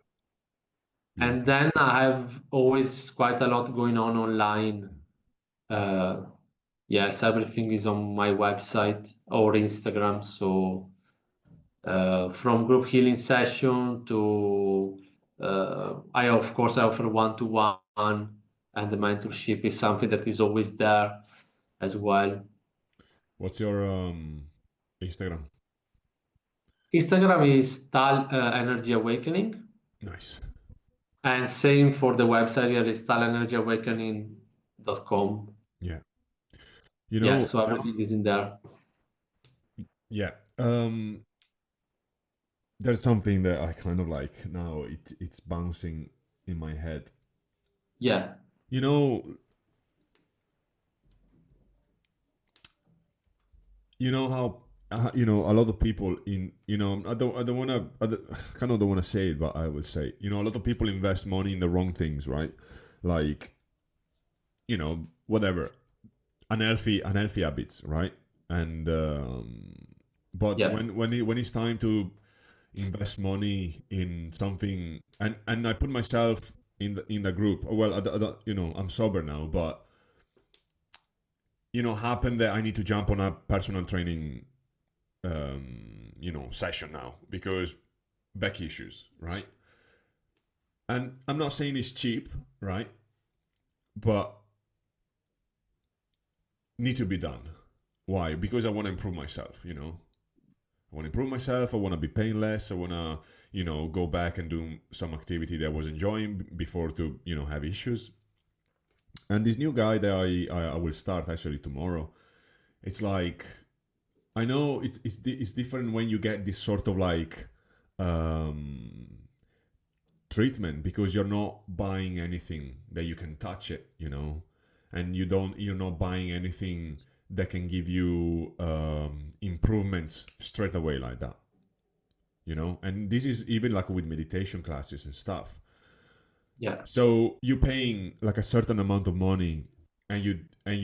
And beautiful. then I have always quite a lot going on online. Uh, yes, everything is on my website or Instagram. So from group healing session to I of course I offer one-to-one, and the mentorship is something that is always there as well. What's your Instagram? Instagram is Tal Energy Awakening, Nice. and same for the website here is talenergyawakening.com. Yeah. You Yes, know, so everything is in there. yeah. There's something that I kind of like now. It's bouncing in my head. Yeah, You know, how a lot of people in I don't want to kind of don't want to say it, but I will say, a lot of people invest money in the wrong things, right? Like, whatever, unhealthy habits, right? And but yeah, when it's time to invest money in something, and I put myself in the group. Well, I'm sober now, but happened that I need to jump on a personal training session now because back issues, right? And I'm not saying it's cheap, right? But need to be done. Why? Because I want to improve myself. I want to improve myself. I want to be paying less. I want to, go back and do some activity that I was enjoying before to, have issues. And this new guy that I will start actually tomorrow, it's like, I know it's different when you get this sort of like um, treatment because you're not buying anything that you can touch it, and you're not buying anything that can give you improvements straight away like that. And this is even like with meditation classes and stuff. yeah, So you're paying like a certain amount of money, and you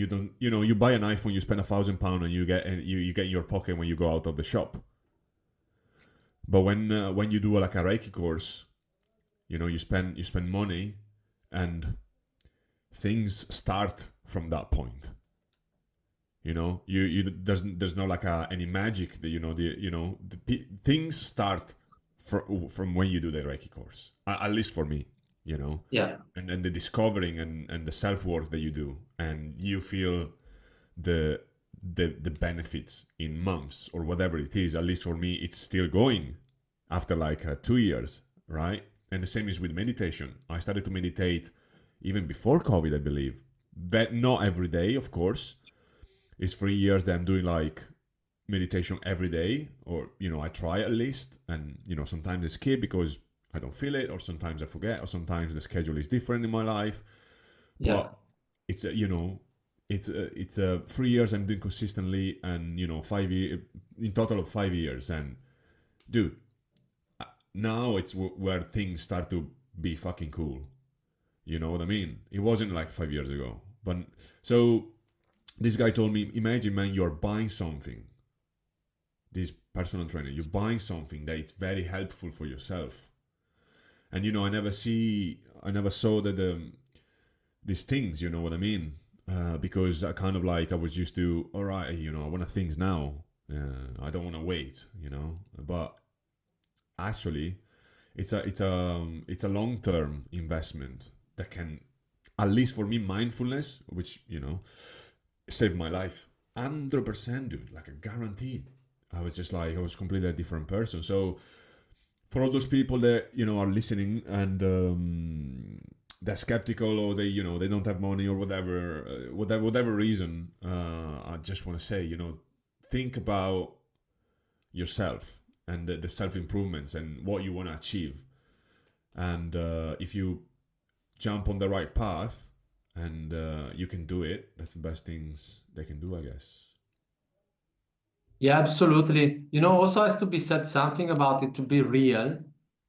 don't, you buy an iPhone, you spend £1,000, and you get in your pocket when you go out of the shop. But when you do like a Reiki course, you spend money, and things start from that point. There's no like any magic that things start from when you do the Reiki course. At least for me, you know, yeah, and the discovering and the self work that you do, and you feel the the benefits in months or whatever it is. At least for me, it's still going after like 2 years, right? And the same is with meditation. I started to meditate even before COVID, I believe, but not every day, of course. It's 3 years that I'm doing like meditation every day, or I try at least, and sometimes I skip because I don't feel it, or sometimes I forget, or sometimes the schedule is different in my life. yeah, But it's it's 3 years I'm doing consistently, and 5 years in total of 5 years, and dude, now it's where things start to be fucking cool. You know what I mean? It wasn't like 5 years ago, but so this guy told me, imagine, man, you're buying something, this personal trainer, you're buying something that is very helpful for yourself. And I never saw that these things, you know what I mean? Because I kind of like, I was used to, all right, I want things now. I don't want to wait. But actually, it's a long term investment that can, at least for me, mindfulness, which saved my life, 100%, dude, like a guarantee. I was just like, I was completely a different person. So for all those people that are listening, and they're skeptical, or they don't have money, or whatever reason, I just want to say, think about yourself and the self improvements and what you want to achieve. And if you jump on the right path, and you can do it, that's the best things they can do, I guess. yeah, absolutely. Also has to be said something about it to be real,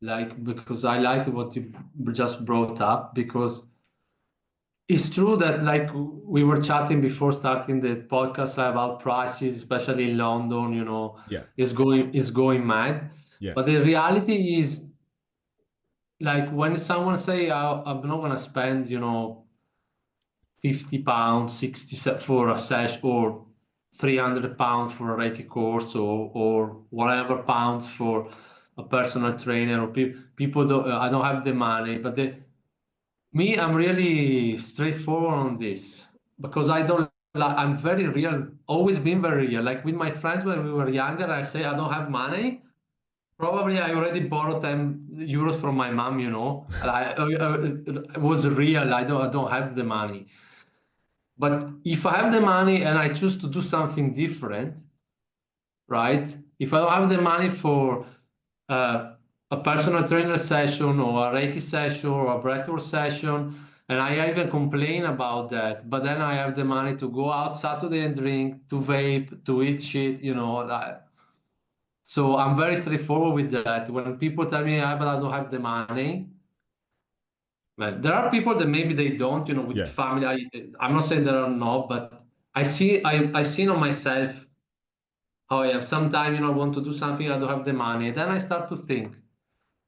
like because I like what you just brought up, because it's true that like we were chatting before starting the podcast about prices, especially in London, Yeah, is going mad. yeah, But the reality is like when someone say I'm not gonna spend, £50, 60 for a session or £300 for a Reiki course or whatever pounds for a personal trainer or people don't I don't have the money, but me, I'm really straightforward on this because I don't like, I'm very real, always been very real. Like with my friends when we were younger, I say I don't have money. Probably I already borrowed 10 euros from my mom, and it was real. I don't have the money. But if I have the money and I choose to do something different, right? If I don't have the money for uh, a personal trainer session or a Reiki session or a breathwork session, and I even complain about that, but then I have the money to go out Saturday and drink, to vape, to eat shit, so I'm very straightforward with that. When people tell me, but I don't have the money, well, there are people that maybe they don't, with yeah, family. I'm not saying there are not, but I see on myself how I am. Sometimes, I want to do something, I don't have the money. Then I start to think,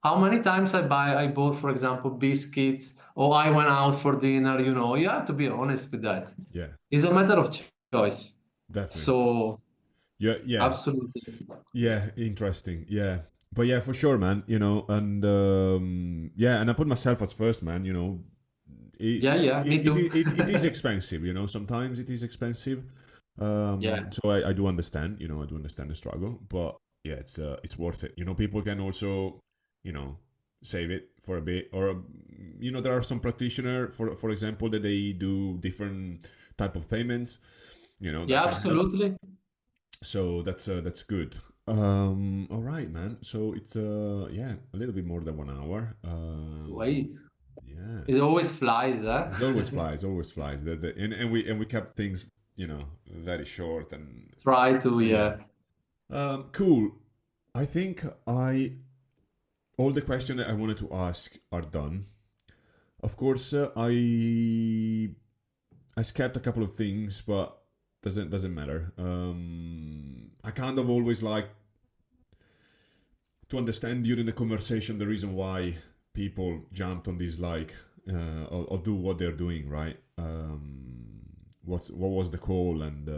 how many times I bought, for example, biscuits, or I went out for dinner, you have to be honest with that. yeah, It's a matter of choice. definitely. So, Yeah, yeah, absolutely. yeah, interesting. Yeah. But yeah, for sure, man, and yeah, and I put myself as first, man, Yeah, yeah, me too. it is expensive, sometimes it is expensive. Yeah, So I do understand, I do understand the struggle, but yeah, it's worth it. People can also, you know, save it for a bit, or there are some practitioner, for example, that they do different type of payments, that yeah, can help. absolutely. So that's good. All right, man. So it's yeah, a little bit more than 1 hour. Wait, Yeah, it always flies, huh? it's always flies, always flies. And we kept things, very short and Try to, yeah. yeah. Cool. I think I all the questions that I wanted to ask are done. Of course, I skipped a couple of things, but doesn't matter. I kind of always like to understand during the conversation the reason why people jumped on this, like, or do what they're doing, right? What was the call, and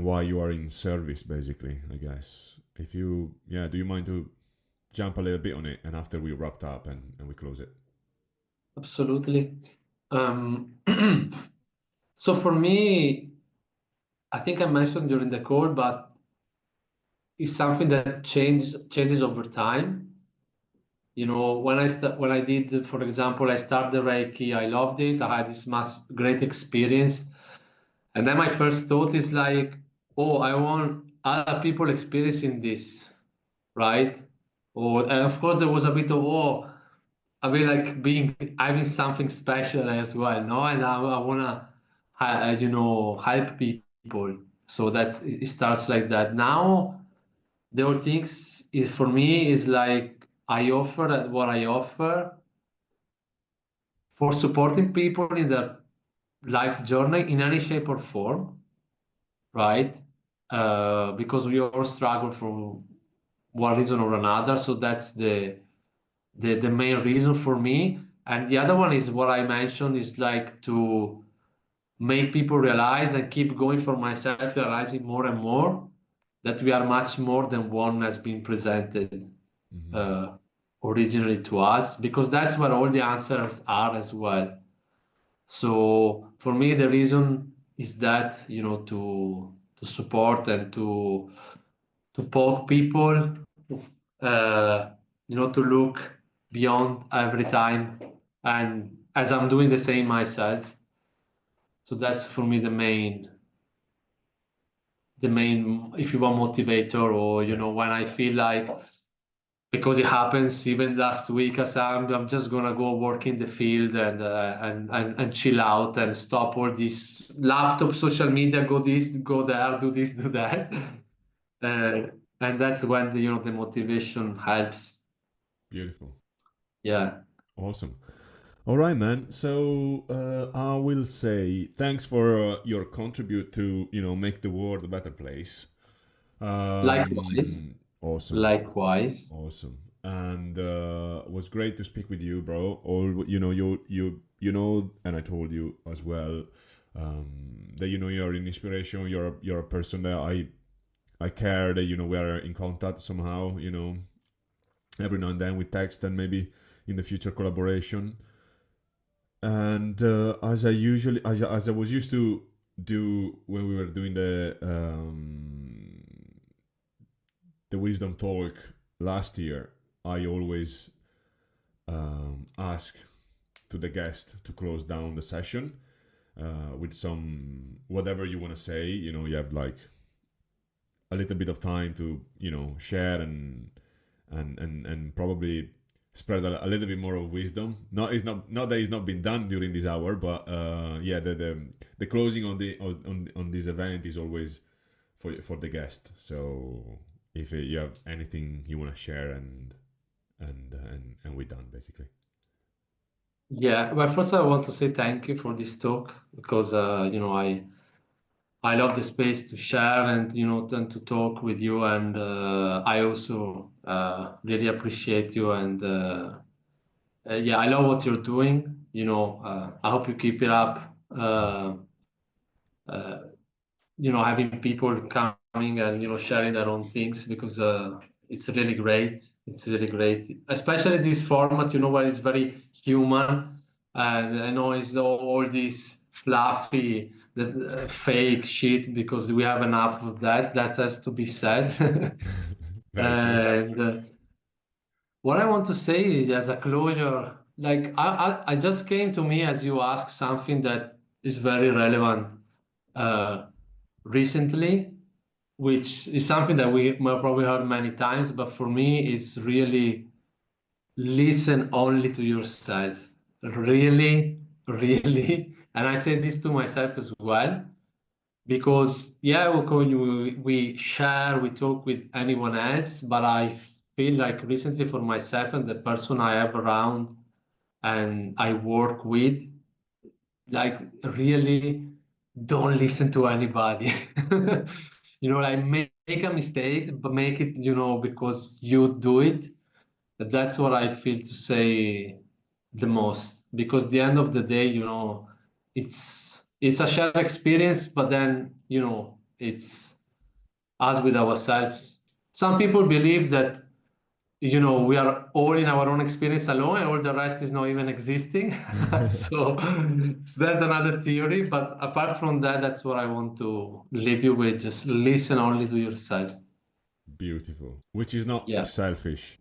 why you are in service, basically, I guess. If you, yeah, do you mind to jump a little bit on it, and after we wrapped up and we close it? Absolutely. Um, so for me, I think I mentioned during the call, but it's something that changes over time. When I did, for example, I started Reiki, I loved it. I had this great experience, and then my first thought is like, oh, I want other people experiencing this, right? And of course, there was a bit of, oh, I mean, like having something special as well, no? And I wanna, help people. So it starts like that. Now the whole things is for me is like I offer what I offer for supporting people in their life journey in any shape or form, right? Because we all struggle for one reason or another. So that's the main reason for me. And the other one is what I mentioned is like to make people realize and keep going for myself, realizing more and more that we are much more than one has been presented Mm-hmm. uh, originally to us, because that's where all the answers are as well. So for me, the reason is that, to support and to poke people, uh, to look beyond every time, and as I'm doing the same myself. So that's for me the main, if you want, motivator, or Yeah, when I feel like, because it happens even last week, as I'm just gonna go work in the field and chill out and stop all this laptop, social media, go this, go there, do this, do that. uh, and that's when the motivation helps. beautiful, Yeah. awesome. All right, man. So I will say thanks for your contribute to make the world a better place. Likewise, Awesome, likewise. awesome, and it was great to speak with you, bro. All and I told you as well that you're an inspiration. You're a person that I care that we are in contact somehow. Every now and then we text and maybe in the future collaboration. And as I was used to do when we were doing the wisdom talk last year, I always ask to the guest to close down the session with some whatever you want to say. You have like a little bit of time to share and probably spread a little bit more of wisdom. Not that it's not been done during this hour, but yeah, the closing on this event is always for the guest. So if you have anything you want to share, and we're done basically. Yeah, well, first I want to say thank you for this talk because I love the space to share and and to talk with you, and I also really appreciate you, and yeah, I love what you're doing. I hope you keep it up. Uh, Having people coming and sharing their own things because it's really great. It's really great, especially this format. Where it's very human, and I know it's all this fluffy, the fake shit because we have enough of that. That has to be said. Very true. And what I want to say as a closure, like I just came to me as you asked something that is very relevant uh, recently, which is something that we might probably heard many times, but for me, it's really listen only to yourself. Really, really. And I say this to myself as well, because yeah, we share, we talk with anyone else, but I feel like recently for myself and the person I have around and I work with, like really don't listen to anybody. Like make a mistake, but make it, because you do it. That's what I feel to say the most. Because the end of the day, it's a shared experience, but then, it's us with ourselves. Some people believe that we are all in our own experience alone and all the rest is not even existing. So, so that's another theory, but apart from that, that's what I want to leave you with. Just listen only to yourself. Beautiful. Which is not Yeah. selfish.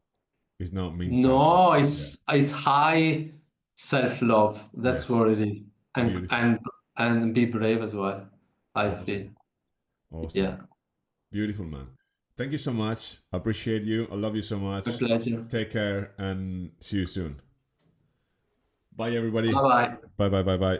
It's not mean No, selfish. Yeah. it's high self-love. That's Yes. what it is. and Beautiful. and and be brave as well, I feel. Awesome. Awesome. Yeah. Beautiful, man. Thank you so much. I appreciate you. I love you so My much. pleasure. Take care and see you soon. Bye, Bye everybody. bye. Bye, bye, bye, bye.